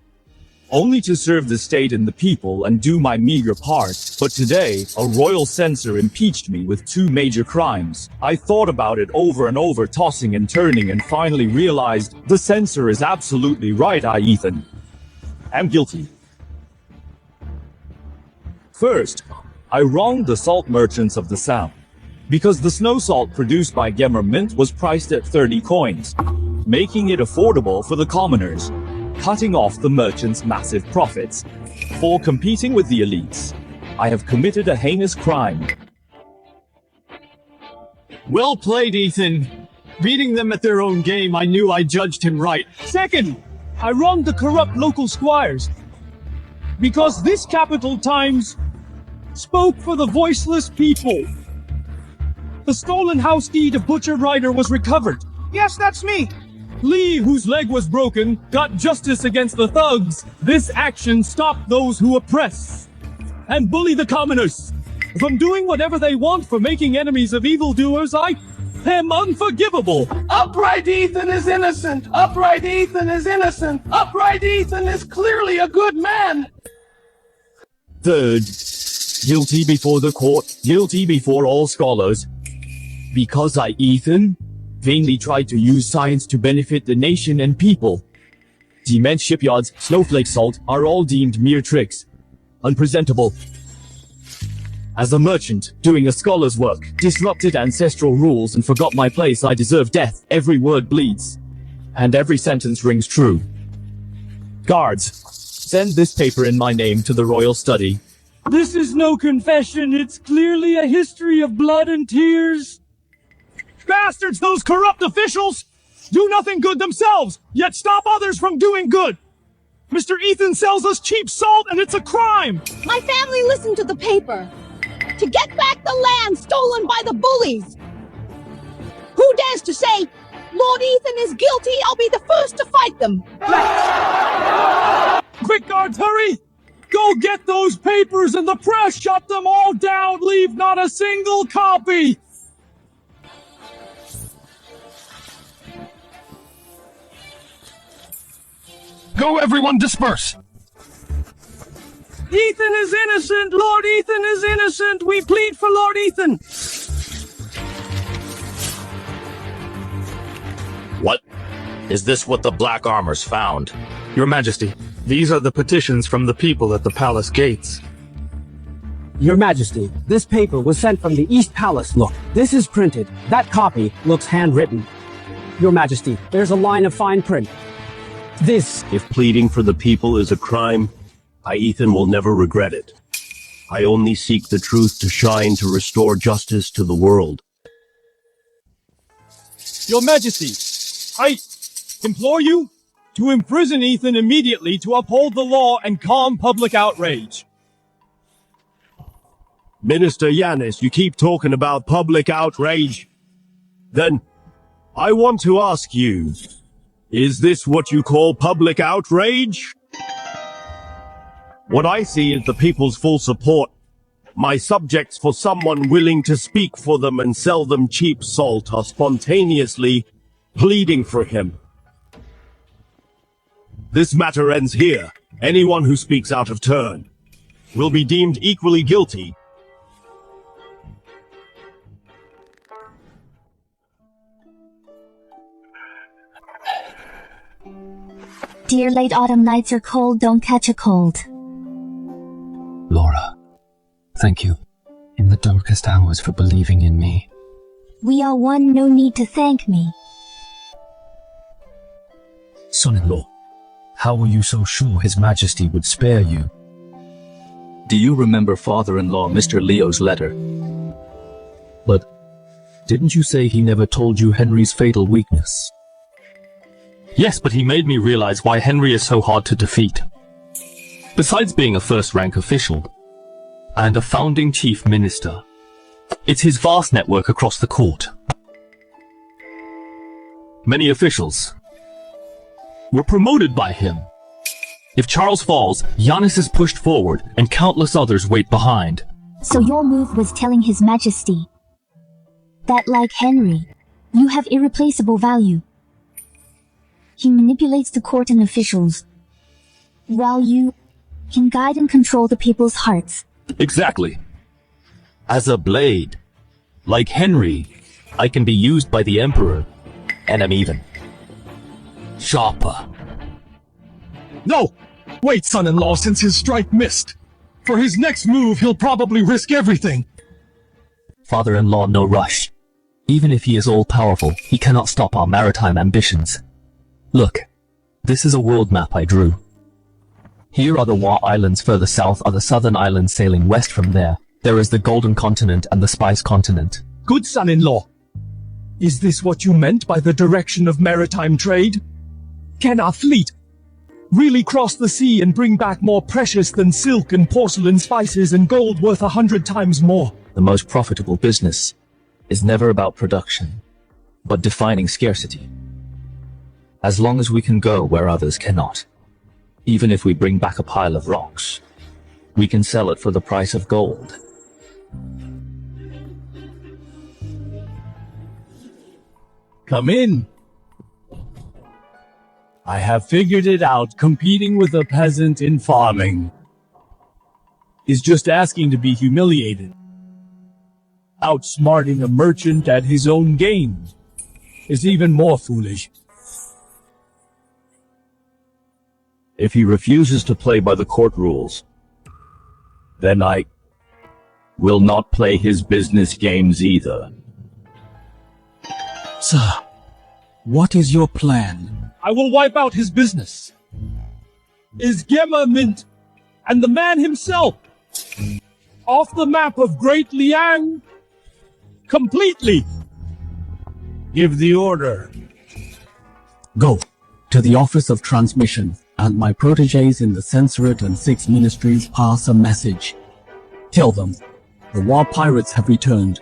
only to serve the state and the people and do my meager part. But today, a royal censor impeached me with 2 major crimes. I thought about it over and over, tossing and turning, and finally realized the censor is absolutely right. I, Ethan, am guilty. First, I wronged the salt merchants of the South, because the snow salt produced by Gemer Mint was priced at 30 coins, making it affordable for the commoners, cutting off the merchants' massive profits. For competing with the elites, I have committed a heinous crime. Well played, Ethan. Beating them at their own game, I knew I judged him right. Second, I wronged the corrupt local squires, because this capital times spoke for the voiceless people. The stolen house deed of Butcher Rider was recovered. Yes, that's me. Lee, whose leg was broken, got justice against the thugs. This action stopped those who oppress and bully the commoners from doing whatever they want, for making enemies of evildoers. I am unforgivable. Upright Ethan is innocent. Upright Ethan is innocent. Upright Ethan is clearly a good man. Third, guilty before the court, guilty before all scholars, because I, Ethan, vainly tried to use science to benefit the nation and people. Cement shipyards, snowflake salt, are all deemed mere tricks, unpresentable. As a merchant, doing a scholar's work, disrupted ancestral rules and forgot my place, I deserve death. Every word bleeds, and every sentence rings true. Guards, send this paper in my name to the royal study. This is no confession, it's clearly a history of blood and tears. Bastards, those corrupt officials do nothing good themselves, yet stop others from doing good. Mr. Ethan sells us cheap salt, and it's a crime. My family listened to the paper to get back the land stolen by the bullies. Who dares to say Lord Ethan is guilty? I'll be the first to fight them. Quick, guards, hurry! Go get those papers, and the press shut them all down. Leave not a single copy. Go, everyone, disperse. Ethan is innocent. Lord Ethan is innocent. We plead for Lord Ethan. What? Is this what the Black Armors found? Your Majesty, these are the petitions from the people at the palace gates. Your Majesty, this paper was sent from the East Palace. Look, this is printed. That copy looks handwritten. Your Majesty, there's a line of fine print. This... If pleading for the people is a crime, I, Ethan, will never regret it. I only seek the truth to shine, to restore justice to the world. Your Majesty, I implore you to imprison Ethan immediately to uphold the law and calm public outrage. Minister Yanis, you keep talking about public outrage. Then, I want to ask you, is this what you call public outrage? What I see is the people's full support. My subjects, for someone willing to speak for them and sell them cheap salt, are spontaneously pleading for him. This matter ends here. Anyone who speaks out of turn will be deemed equally guilty. Dear late autumn nights are cold, don't catch a cold. Laura, thank you, in the darkest hours, for believing in me. We are one, no need to thank me. Son-in-law, how were you so sure His Majesty would spare you? Do you remember father-in-law Mr. Leo's letter? But didn't you say he never told you Henry's fatal weakness? Yes, but he made me realize why Henry is so hard to defeat. Besides being a first-rank official and a founding chief minister, It's his vast network across the court. Many officials were promoted by him. If Charles falls, Giannis is pushed forward, and countless others wait behind. So your move was telling His Majesty that, like Henry, you have irreplaceable value. He manipulates the court and officials, while you can guide and control the people's hearts. Exactly. As a blade, like Henry, I can be used by the Emperor, and am even sharper. No! Wait, son-in-law, since his strike missed. For his next move, he'll probably risk everything. Father-in-law, no rush. Even if he is all-powerful, he cannot stop our maritime ambitions. Look, this is a world map I drew. Here are the Wa Islands, further south are the southern islands sailing west from there. There is the Golden Continent and the Spice Continent. Good son-in-law. Is this what you meant by the direction of maritime trade? Can our fleet really cross the sea and bring back more precious than silk and porcelain, spices and gold worth 100 times more? The most profitable business is never about production, but defining scarcity. As long as we can go where others cannot, even if we bring back a pile of rocks, we can sell it for the price of gold. Come in. I have figured it out. Competing with a peasant in farming is just asking to be humiliated. Outsmarting a merchant at his own game is even more foolish. If he refuses to play by the court rules, then I will not play his business games either. Sir, what is your plan? I will wipe out his business. Is Gemma Mint and the man himself off the map of Great Liang completely? Give the order. Go to the Office of Transmission, and my proteges in the Censorate and 6 ministries pass a message. Tell them the war pirates have returned.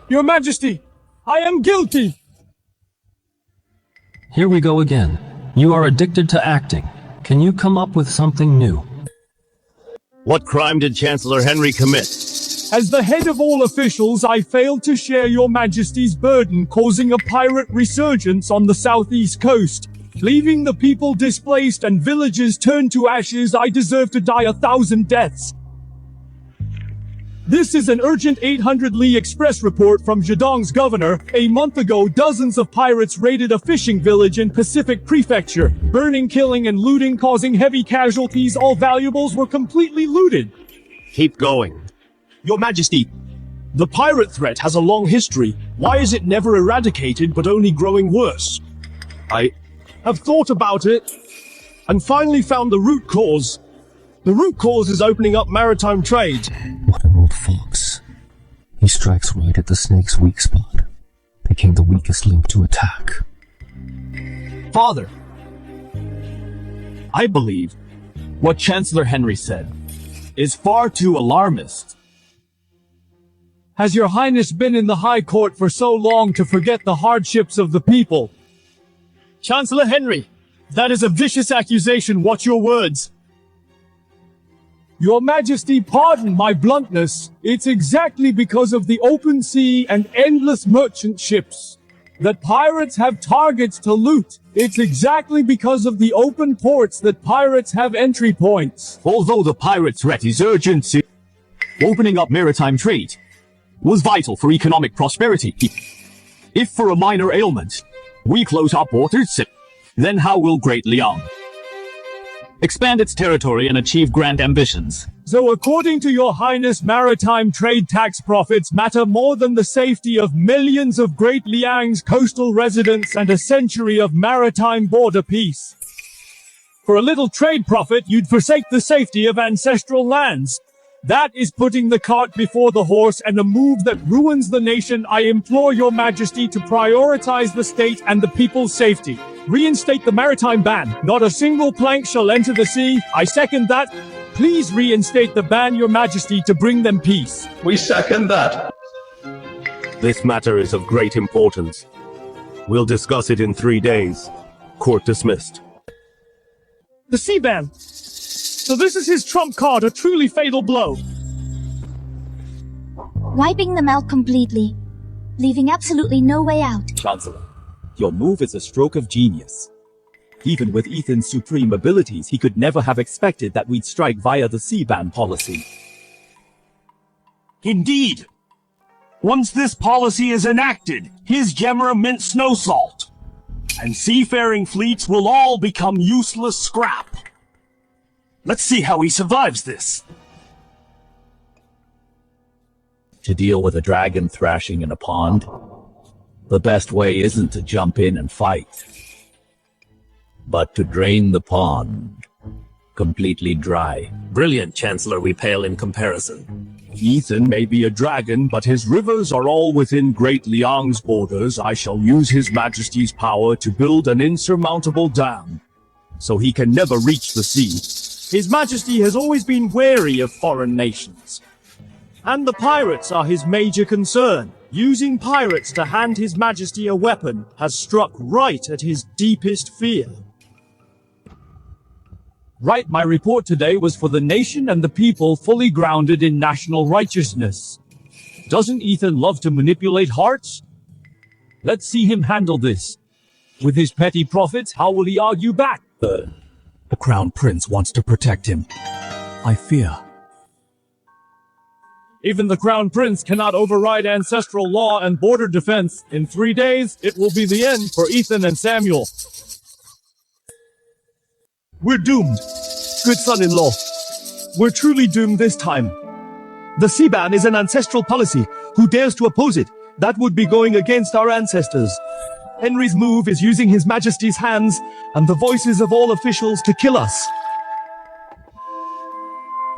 Your Majesty, I am guilty! Here we go again. You are addicted to acting. Can you come up with something new? What crime did Chancellor Henry commit? As the head of all officials, I failed to share your Majesty's burden, causing a pirate resurgence on the southeast coast. Leaving the people displaced and villages turned to ashes, I deserve to die 1,000 deaths. This is an urgent 800 Li Express report from Zhejiang's governor. A month ago, dozens of pirates raided a fishing village in Pacific Prefecture, burning, killing, and looting, causing heavy casualties. All valuables were completely looted. Keep going. Your Majesty, the pirate threat has a long history. Why is it never eradicated but only growing worse? I have thought about it and finally found the root cause. The root cause is opening up maritime trade. What an old fox. He strikes right at the snake's weak spot, picking the weakest link to attack. Father, I believe what Chancellor Henry said is far too alarmist. Has your Highness been in the High Court for so long to forget the hardships of the people? Chancellor Henry, that is a vicious accusation. Watch your words. Your Majesty, pardon my bluntness. It's exactly because of the open sea and endless merchant ships that pirates have targets to loot. It's exactly because of the open ports that pirates have entry points. Although the pirate threat is urgent, opening up maritime trade was vital for economic prosperity. If for a minor ailment, we close our borders, then how will Great Liang expand its territory and achieve grand ambitions? So according to your Highness, maritime trade tax profits matter more than the safety of millions of Great Liang's coastal residents and a century of maritime border peace. For a little trade profit, you'd forsake the safety of ancestral lands. That is putting the cart before the horse and a move that ruins the nation. I implore your Majesty to prioritize the state and the people's safety. Reinstate the maritime ban. Not a single plank shall enter the sea. I second that. Please reinstate the ban, Your Majesty, to bring them peace. We second that. This matter is of great importance. We'll discuss it in 3 days. Court dismissed. The sea ban. So this is his trump card, a truly fatal blow. Wiping them out completely, leaving absolutely no way out. Chancellor, your move is a stroke of genius. Even with Ethan's supreme abilities, he could never have expected that we'd strike via the sea ban policy. Indeed. Once this policy is enacted, his Gemma mint snow salt, and seafaring fleets will all become useless scrap. Let's see how he survives this. To deal with a dragon thrashing in a pond, the best way isn't to jump in and fight, but to drain the pond completely dry. Brilliant, Chancellor, we pale in comparison. Ethan may be a dragon, but his rivers are all within Great Liang's borders. I shall use His Majesty's power to build an insurmountable dam, so he can never reach the sea. His Majesty has always been wary of foreign nations. And the pirates are his major concern. Using pirates to hand His Majesty a weapon has struck right at his deepest fear. Right, my report today was for the nation and the people fully grounded in national righteousness. Doesn't Ethan love to manipulate hearts? Let's see him handle this. With his petty profits, how will he argue back? The Crown Prince wants to protect him. I fear. Even the Crown Prince cannot override ancestral law and border defense. In 3 days, it will be the end for Ethan and Samuel. We're doomed. Good son-in-law. We're truly doomed this time. The sea ban is an ancestral policy. Who dares to oppose it? That would be going against our ancestors. Henry's move is using His Majesty's hands and the voices of all officials to kill us.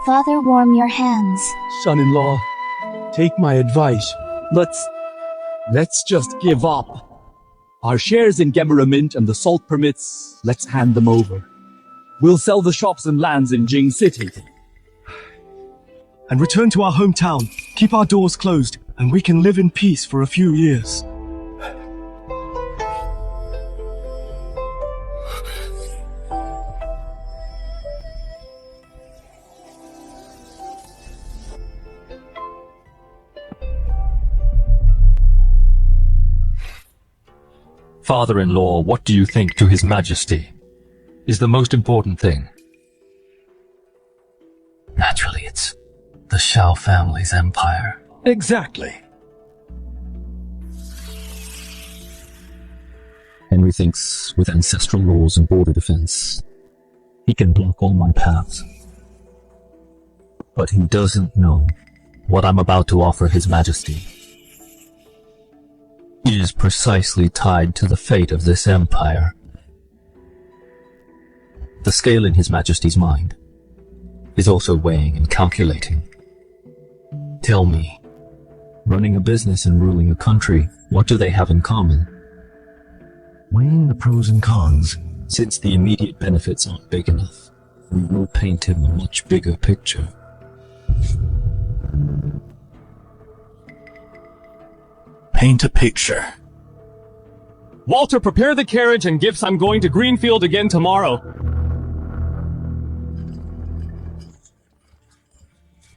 Father, warm your hands. Son-in-law, take my advice. Let's just give up. Our shares in Gemma Mint and the salt permits, let's hand them over. We'll sell the shops and lands in Jing City. And return to our hometown. Keep our doors closed, and we can live in peace for a few years. Father-in-law, what do you think to His Majesty is the most important thing? Naturally, it's the Shao family's empire. Exactly. Henry thinks with ancestral laws and border defense, he can block all my paths. But he doesn't know what I'm about to offer His Majesty is precisely tied to the fate of this empire. The scale in His Majesty's mind is also weighing and calculating. Tell me, running a business and ruling a country, what do they have in common? Weighing the pros and cons. Since the immediate benefits aren't big enough, we will paint him a much bigger picture. Paint a picture. Walter, prepare the carriage and gifts. I'm going to Greenfield again tomorrow.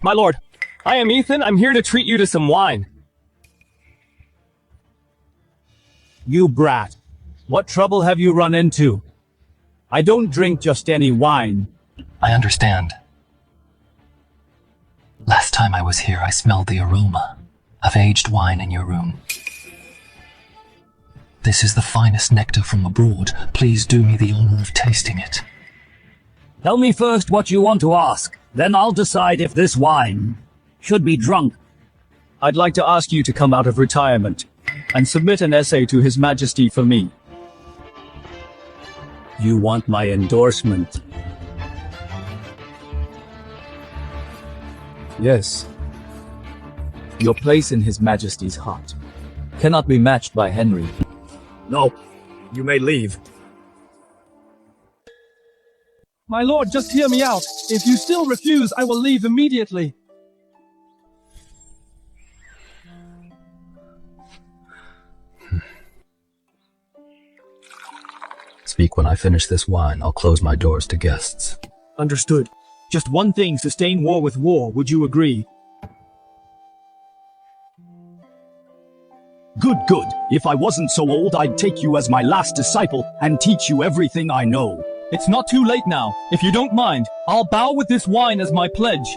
My lord, I am Ethan. I'm here to treat you to some wine. You brat. What trouble have you run into? I don't drink just any wine. I understand. Last time I was here, I smelled the aroma of aged wine in your room. This is the finest nectar from abroad. Please do me the honor of tasting it. Tell me first what you want to ask. Then I'll decide if this wine should be drunk. I'd like to ask you to come out of retirement and submit an essay to His Majesty for me. You want my endorsement? Yes. Your place in His Majesty's heart cannot be matched by Henry. No, you may leave. My lord, just hear me out. If you still refuse, I will leave immediately. Speak when I finish this wine. I'll close my doors to guests. Understood. Just one thing, sustain war with war. Would you agree? Good, good. If I wasn't so old, I'd take you as my last disciple and teach you everything I know. It's not too late now. If you don't mind, I'll bow with this wine as my pledge.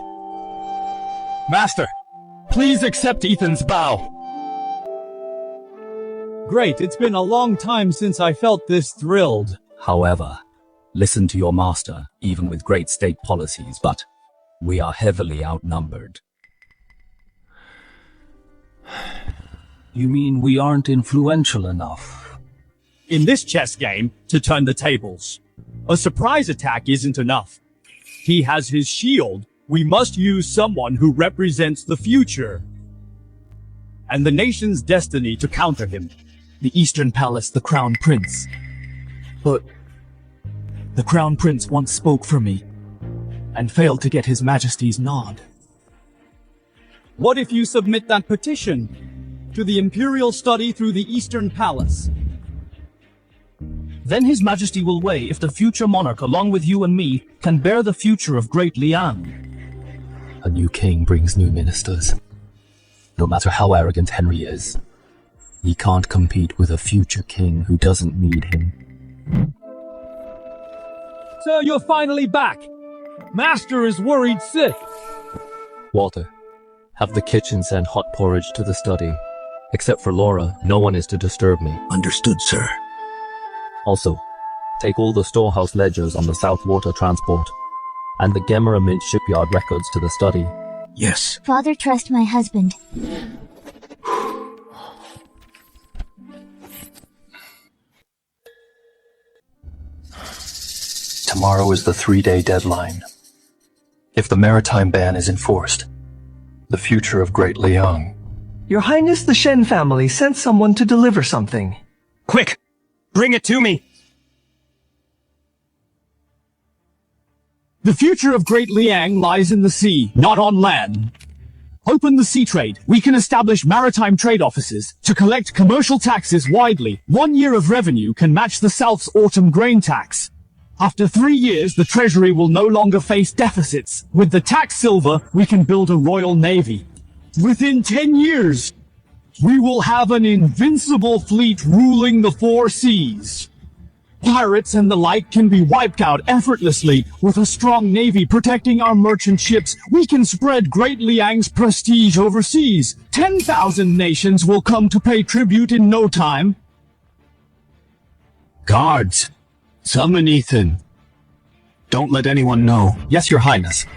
Master, please accept Ethan's bow. Great, it's been a long time since I felt this thrilled. However, listen to your master, even with great state policies, but we are heavily outnumbered. You mean we aren't influential enough? In this chess game, to turn the tables. A surprise attack isn't enough. He has his shield. We must use someone who represents the future and the nation's destiny to counter him. The Eastern Palace, the Crown Prince. But the Crown Prince once spoke for me and failed to get His Majesty's nod. What if you submit that petition to the Imperial Study through the Eastern Palace? Then His Majesty will weigh if the future monarch, along with you and me, can bear the future of Great Liang. A new king brings new ministers. No matter how arrogant Henry is, he can't compete with a future king who doesn't need him. Sir, you're finally back. Master is worried sick. Walter, have the kitchen send hot porridge to the study. Except for Laura, no one is to disturb me. Understood, sir. Also, take all the storehouse ledgers on the South Water transport and the Gemera Mint shipyard records to the study. Yes. Father, trust my husband. Tomorrow is the 3-day deadline. If the maritime ban is enforced, the future of Great Liang. Your Highness, the Shen family sent someone to deliver something. Quick! Bring it to me! The future of Great Liang lies in the sea, not on land. Open the sea trade. We can establish maritime trade offices to collect commercial taxes widely. 1 year of revenue can match the South's autumn grain tax. After 3 years, the treasury will no longer face deficits. With the tax silver, we can build a royal navy. Within 10 years, we will have an invincible fleet ruling the 4 seas. Pirates and the like can be wiped out effortlessly. With a strong navy protecting our merchant ships, we can spread Great Liang's prestige overseas. 10,000 nations will come to pay tribute in no time. Guards, summon Ethan. Don't let anyone know. Yes, Your Highness.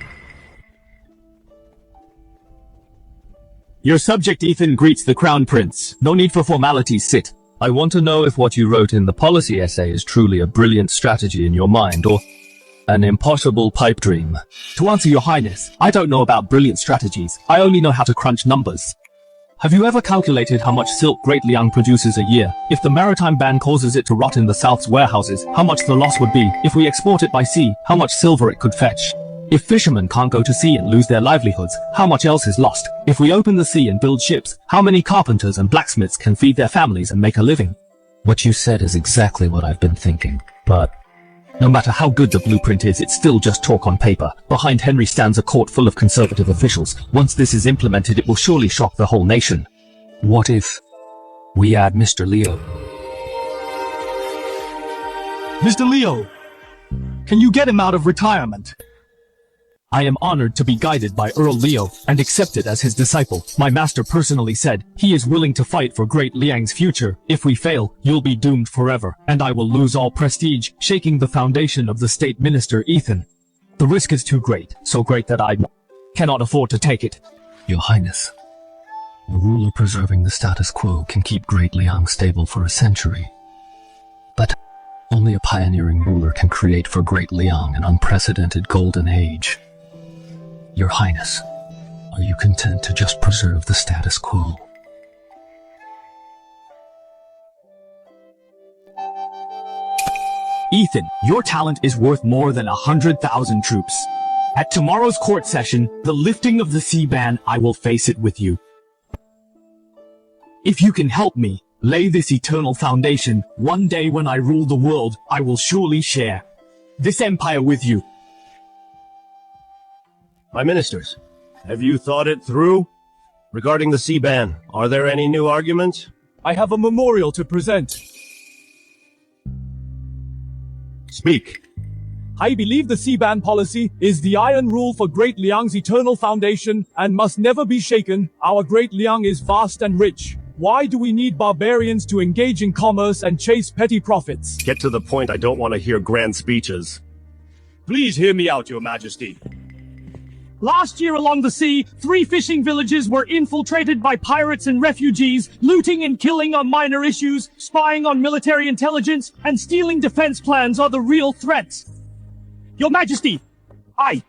Your subject Ethan greets the Crown Prince. No need for formalities, sit. I want to know if what you wrote in the policy essay is truly a brilliant strategy in your mind, or an impossible pipe dream. To answer Your Highness, I don't know about brilliant strategies. I only know how to crunch numbers. Have you ever calculated how much silk Great Liang produces a year? If the maritime ban causes it to rot in the South's warehouses, how much the loss would be? If we export it by sea, how much silver it could fetch? If fishermen can't go to sea and lose their livelihoods, how much else is lost? If we open the sea and build ships, how many carpenters and blacksmiths can feed their families and make a living? What you said is exactly what I've been thinking, but no matter how good the blueprint is, it's still just talk on paper. Behind Henry stands a court full of conservative officials. Once this is implemented, it will surely shock the whole nation. What if we add Mr. Leo? Mr. Leo, can you get him out of retirement? I am honored to be guided by Earl Leo and accepted as his disciple. My master personally said he is willing to fight for Great Liang's future. If we fail, you'll be doomed forever, and I will lose all prestige, shaking the foundation of the state minister Ethan. The risk is too great, so great that I cannot afford to take it. Your Highness, a ruler preserving the status quo can keep Great Liang stable for a century. But only a pioneering ruler can create for Great Liang an unprecedented golden age. Your Highness, are you content to just preserve the status quo? Ethan, your talent is worth more than 100,000 troops. At tomorrow's court session, the lifting of the sea ban, I will face it with you. If you can help me lay this eternal foundation, one day when I rule the world, I will surely share this empire with you. My ministers, have you thought it through? Regarding the sea ban, are there any new arguments? I have a memorial to present. Speak. I believe the sea ban policy is the iron rule for Great Liang's eternal foundation and must never be shaken. Our Great Liang is vast and rich. Why do we need barbarians to engage in commerce and chase petty profits? Get to the point. I don't want to hear grand speeches. Please hear me out, Your Majesty. Last year along the sea, 3 fishing villages were infiltrated by pirates and refugees, looting and killing on minor issues, spying on military intelligence, and stealing defense plans are the real threats. Your Majesty, I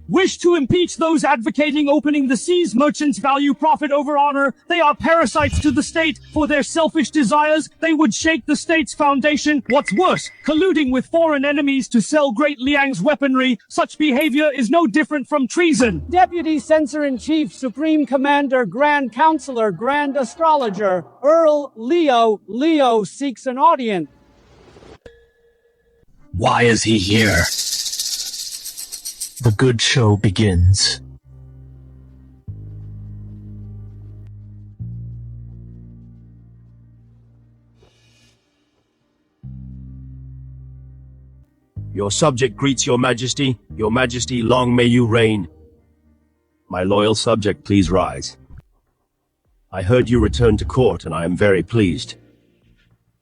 wish to impeach those advocating opening the seas. Merchants value profit over honor. They are parasites to the state. For their selfish desires, they would shake the state's foundation. What's worse, colluding with foreign enemies to sell Great Liang's weaponry. Such behavior is no different from treason. Deputy Censor-in-Chief, Supreme Commander, Grand Counselor, Grand Astrologer, Earl Leo seeks an audience. Why is he here? The good show begins. Your subject greets your majesty. Your majesty, long may you reign. My loyal subject, please rise. I heard you returned to court, and I am very pleased.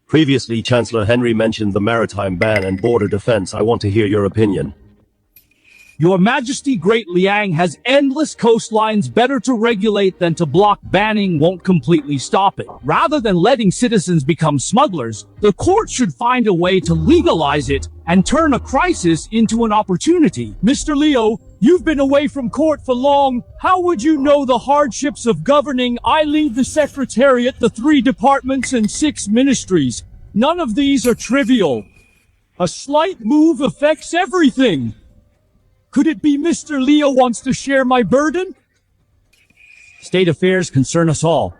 Previously, Chancellor Henry mentioned the maritime ban and border defense. I want to hear your opinion. Your Majesty, Great Liang has endless coastlines. Better to regulate than to block. Banning won't completely stop it. Rather than letting citizens become smugglers, the court should find a way to legalize it and turn a crisis into an opportunity. Mr. Leo, you've been away from court for long. How would you know the hardships of governing? I lead the Secretariat, the 3 departments, and 6 ministries. None of these are trivial. A slight move affects everything. Could it be Mr. Leo wants to share my burden? State affairs concern us all.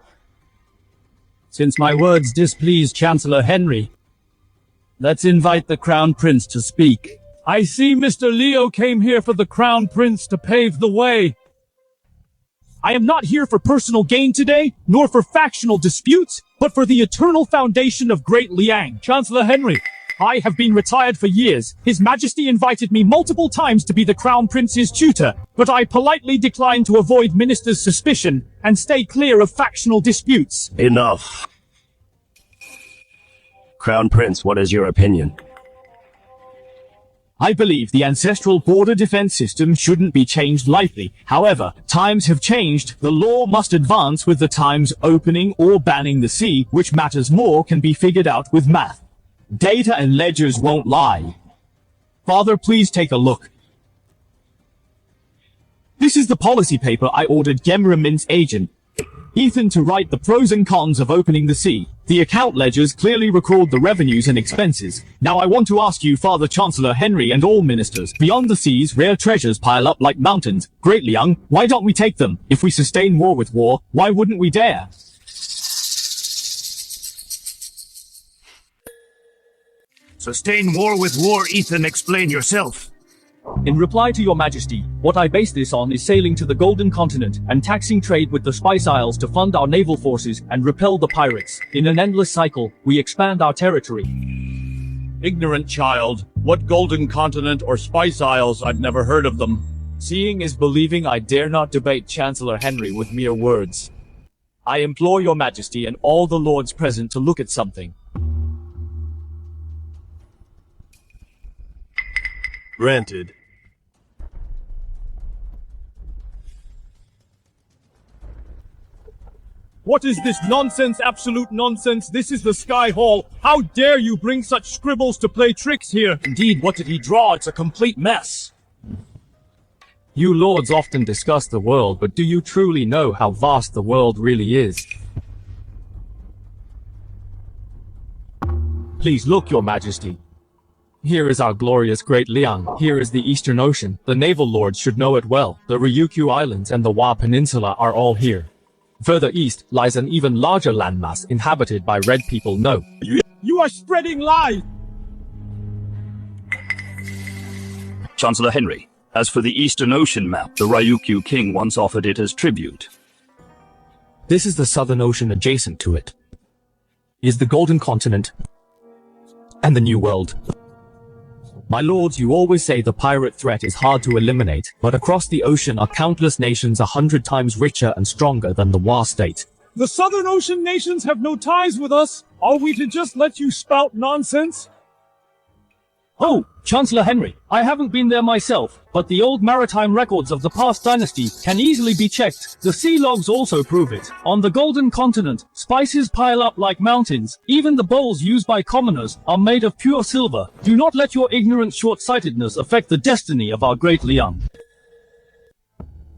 Since my words displease Chancellor Henry, let's invite the Crown Prince to speak. I see Mr. Leo came here for the Crown Prince to pave the way. I am not here for personal gain today, nor for factional disputes, but for the eternal foundation of Great Liang. Chancellor Henry, I have been retired for years. His Majesty invited me multiple times to be the Crown Prince's tutor, but I politely declined to avoid ministers' suspicion and stay clear of factional disputes. Enough. Crown Prince, what is your opinion? I believe the ancestral border defense system shouldn't be changed lightly. However, times have changed. The law must advance with the times. Opening or banning the sea, which matters more, can be figured out with math. Data and ledgers won't lie. Father, please take a look. This is the policy paper I ordered Gemra Mint's agent, Ethan, to write the pros and cons of opening the sea. The account ledgers clearly record the revenues and expenses. Now I want to ask you, Father Chancellor Henry, and all ministers, beyond the seas, rare treasures pile up like mountains. Great Liang, why don't we take them? If we sustain war with war, why wouldn't we dare? Sustain war with war, Ethan, explain yourself. In reply to your Majesty, what I base this on is sailing to the Golden Continent and taxing trade with the Spice Isles to fund our naval forces and repel the pirates. In an endless cycle, we expand our territory. Ignorant child. What Golden Continent or Spice Isles? I've never heard of them. Seeing is believing. I dare not debate Chancellor Henry with mere words. I implore your Majesty and all the lords present to look at something. Granted. What is this nonsense? Absolute nonsense. This is the Sky Hall. How dare you bring such scribbles to play tricks here? Indeed, what did he draw? It's a complete mess. You lords often discuss the world, but do you truly know how vast the world really is? Please look, your Majesty. Here is our glorious Great Liang. Here is the Eastern Ocean. The naval lords should know it well. The Ryukyu Islands and the Wa Peninsula are all here. Further east lies an even larger landmass inhabited by red people. No. You are spreading lies! Chancellor Henry, as for the Eastern Ocean map, the Ryukyu king once offered it as tribute. This is the Southern Ocean adjacent to it. Is the Golden Continent and the New World. My lords, you always say the pirate threat is hard to eliminate, but across the ocean are countless nations 100 times richer and stronger than the Wa state. The Southern Ocean nations have no ties with us. Are we to just let you spout nonsense? Oh, Chancellor Henry, I haven't been there myself, but the old maritime records of the past dynasty can easily be checked. The sea logs also prove it. On the Golden Continent, spices pile up like mountains. Even the bowls used by commoners are made of pure silver. Do not let your ignorant short-sightedness affect the destiny of our Great Liang.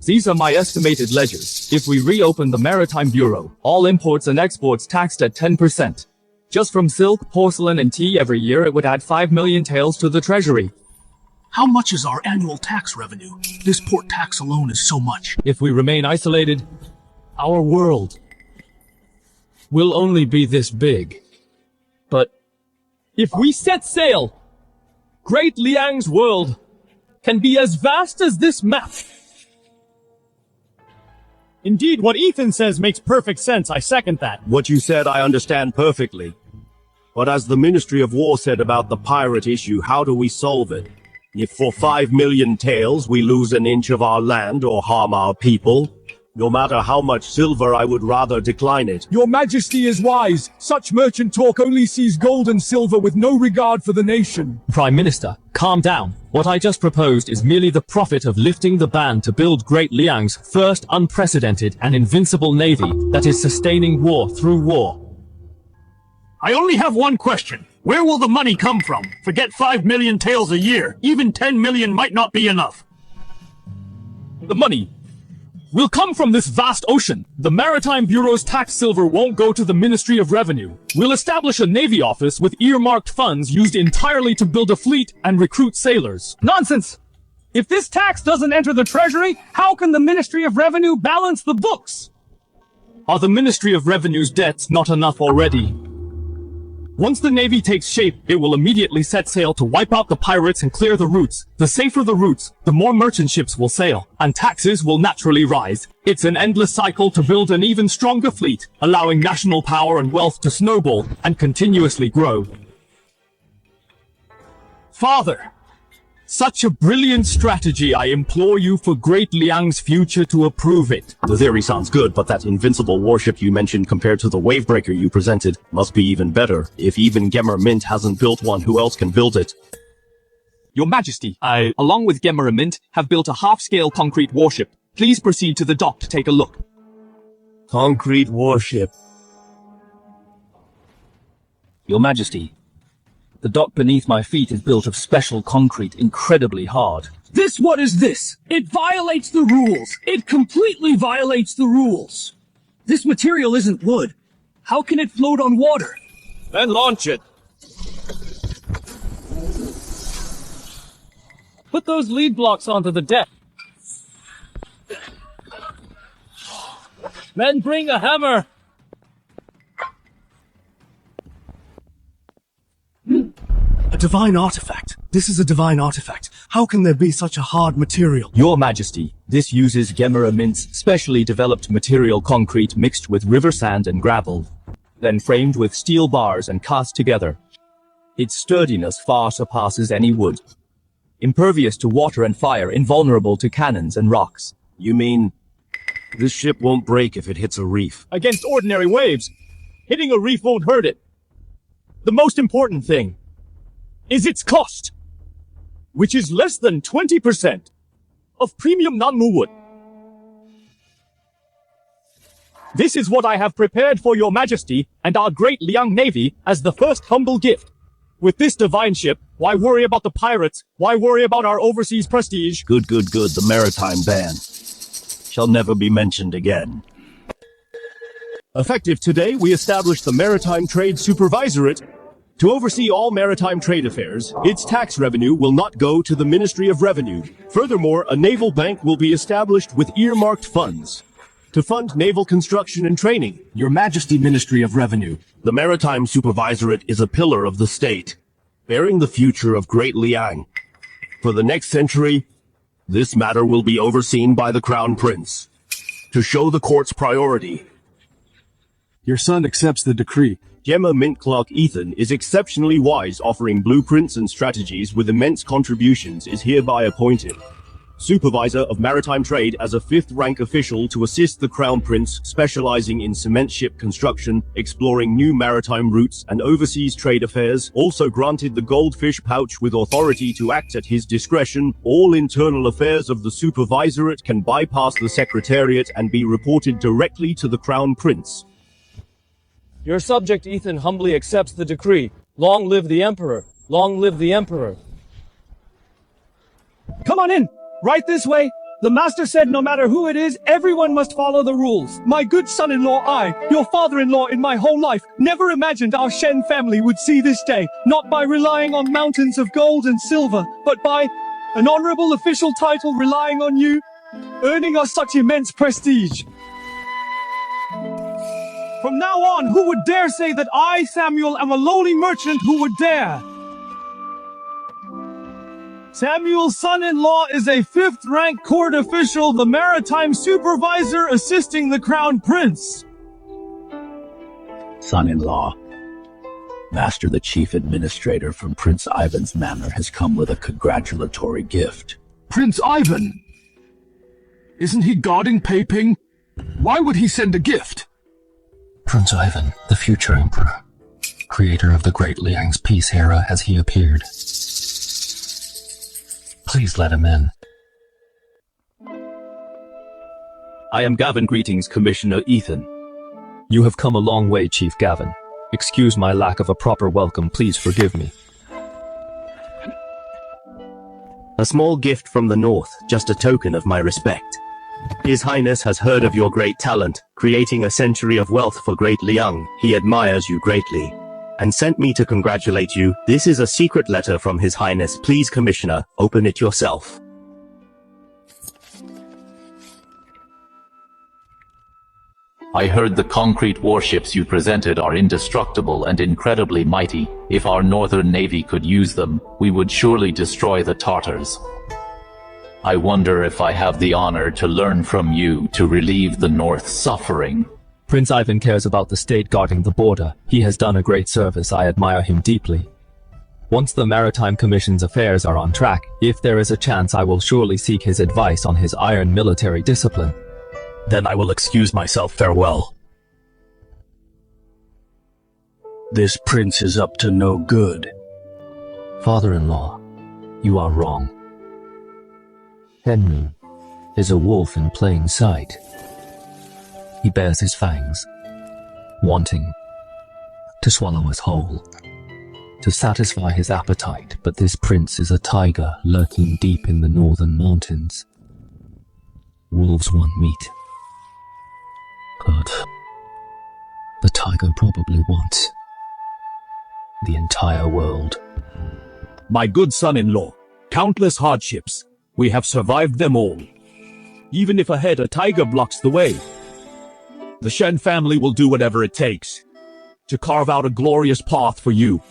These are my estimated ledgers. If we reopen the Maritime Bureau, all imports and exports taxed at 10%. Just from silk, porcelain, and tea every year, it would add 5 million taels to the treasury. How much is our annual tax revenue? This port tax alone is so much. If we remain isolated, our world will only be this big. But if we set sail, Great Liang's world can be as vast as this map. Indeed, what Ethan says makes perfect sense. I second that. What you said I understand perfectly. But as the Ministry of War said about the pirate issue, how do we solve it? If for 5 million taels we lose an inch of our land or harm our people, no matter how much silver, I would rather decline it. Your Majesty is wise. Such merchant talk only sees gold and silver with no regard for the nation. Prime Minister, calm down. What I just proposed is merely the profit of lifting the ban to build Great Liang's first unprecedented and invincible navy that is sustaining war through war. I only have one question. Where will the money come from? Forget 5 million taels a year. Even 10 million might not be enough. The money will come from this vast ocean. The Maritime Bureau's tax silver won't go to the Ministry of Revenue. We'll establish a Navy office with earmarked funds used entirely to build a fleet and recruit sailors. Nonsense! If this tax doesn't enter the treasury, how can the Ministry of Revenue balance the books? Are the Ministry of Revenue's debts not enough already? Once the Navy takes shape, it will immediately set sail to wipe out the pirates and clear the routes. The safer the routes, the more merchant ships will sail, and taxes will naturally rise. It's an endless cycle to build an even stronger fleet, allowing national power and wealth to snowball and continuously grow. Father, such a brilliant strategy. I implore you for Great Liang's future to approve it. The theory sounds good, but that invincible warship you mentioned compared to the wavebreaker you presented must be even better. If even Gemmer Mint hasn't built one, who else can build it? Your Majesty, I, along with Gemmer Mint, have built a half-scale concrete warship. Please proceed to the dock to take a look. Concrete warship. Your Majesty, the dock beneath my feet is built of special concrete, incredibly hard. What is this? It violates the rules. It completely violates the rules. This material isn't wood. How can it float on water? Then launch it. Put those lead blocks onto the deck. Men, bring a hammer. A divine artifact. This is a divine artifact. How can there be such a hard material? Your Majesty, this uses Gemmer Mint's specially developed material concrete mixed with river sand and gravel, then framed with steel bars and cast together. Its sturdiness far surpasses any wood. Impervious to water and fire, invulnerable to cannons and rocks. You mean this ship won't break if it hits a reef? Against ordinary waves, hitting a reef won't hurt it. The most important thing is its cost, which is less than 20% of premium non-mu wood. This is what I have prepared for your Majesty and our Great Liang Navy as the first humble gift. With this divine ship, why worry about the pirates? Why worry about our overseas prestige? Good. The maritime ban shall never be mentioned again. Effective today, we establish the Maritime Trade Supervisorate To oversee all maritime trade affairs, its tax revenue will not go to the Ministry of Revenue. Furthermore, a naval bank will be established with earmarked funds to fund naval construction and training. Your Majesty, Ministry of Revenue. The Maritime Supervisorate is a pillar of the state, bearing the future of Great Liang. For the next century, this matter will be overseen by the Crown Prince. To show the court's priority, your son accepts the decree. Gemma Mint Clerk Ethan is exceptionally wise, offering blueprints and strategies with immense contributions, is hereby appointed Supervisor of Maritime Trade as a 5th rank official to assist the Crown Prince, specializing in cement ship construction, exploring new maritime routes, and overseas trade affairs. Also granted the Goldfish Pouch with authority to act at his discretion. All internal affairs of the Supervisorate can bypass the Secretariat and be reported directly to the Crown Prince. Your subject Ethan humbly accepts the decree. Long live the Emperor! Long live the Emperor! Come on in! Right this way! The master said no matter who it is, everyone must follow the rules. My good son-in-law, I, your father-in-law in my whole life, never imagined our Shen family would see this day, not by relying on mountains of gold and silver, but by an honorable official title relying on you, earning us such immense prestige. From now on, who would dare say that I, Samuel, am a lowly merchant? Who would dare? Samuel's son-in-law is a 5th rank court official, the maritime supervisor assisting the Crown Prince. Son-in-law, Master the Chief Administrator from Prince Ivan's manor has come with a congratulatory gift. Prince Ivan? Isn't he guarding Peiping? Why would he send a gift? Prince Ivan, the future emperor, creator of the Great Liang's peace era, has he appeared. Please let him in. I am Gavin. Greetings, Commissioner Ethan. You have come a long way, Chief Gavin. Excuse my lack of a proper welcome, please forgive me. A small gift from the north, just a token of my respect. His Highness has heard of your great talent, creating a century of wealth for Great Liang. He admires you greatly, and sent me to congratulate you. This is a secret letter from His Highness. Please, Commissioner, open it yourself. I heard the concrete warships you presented are indestructible and incredibly mighty. If our northern navy could use them, we would surely destroy the Tartars. I wonder if I have the honor to learn from you to relieve the North's suffering. Prince Ivan cares about the state guarding the border. He has done a great service. I admire him deeply. Once the Maritime Commission's affairs are on track, if there is a chance, I will surely seek his advice on his iron military discipline. Then I will excuse myself. Farewell. This prince is up to no good. Father-in-law, you are wrong. Henry is a wolf in plain sight. He bares his fangs, wanting to swallow us whole, to satisfy his appetite, but this prince is a tiger lurking deep in the northern mountains. Wolves want meat, but the tiger probably wants the entire world. My good son-in-law, countless hardships. We have survived them all. Even if ahead a tiger blocks the way, the Shen family will do whatever it takes to carve out a glorious path for you.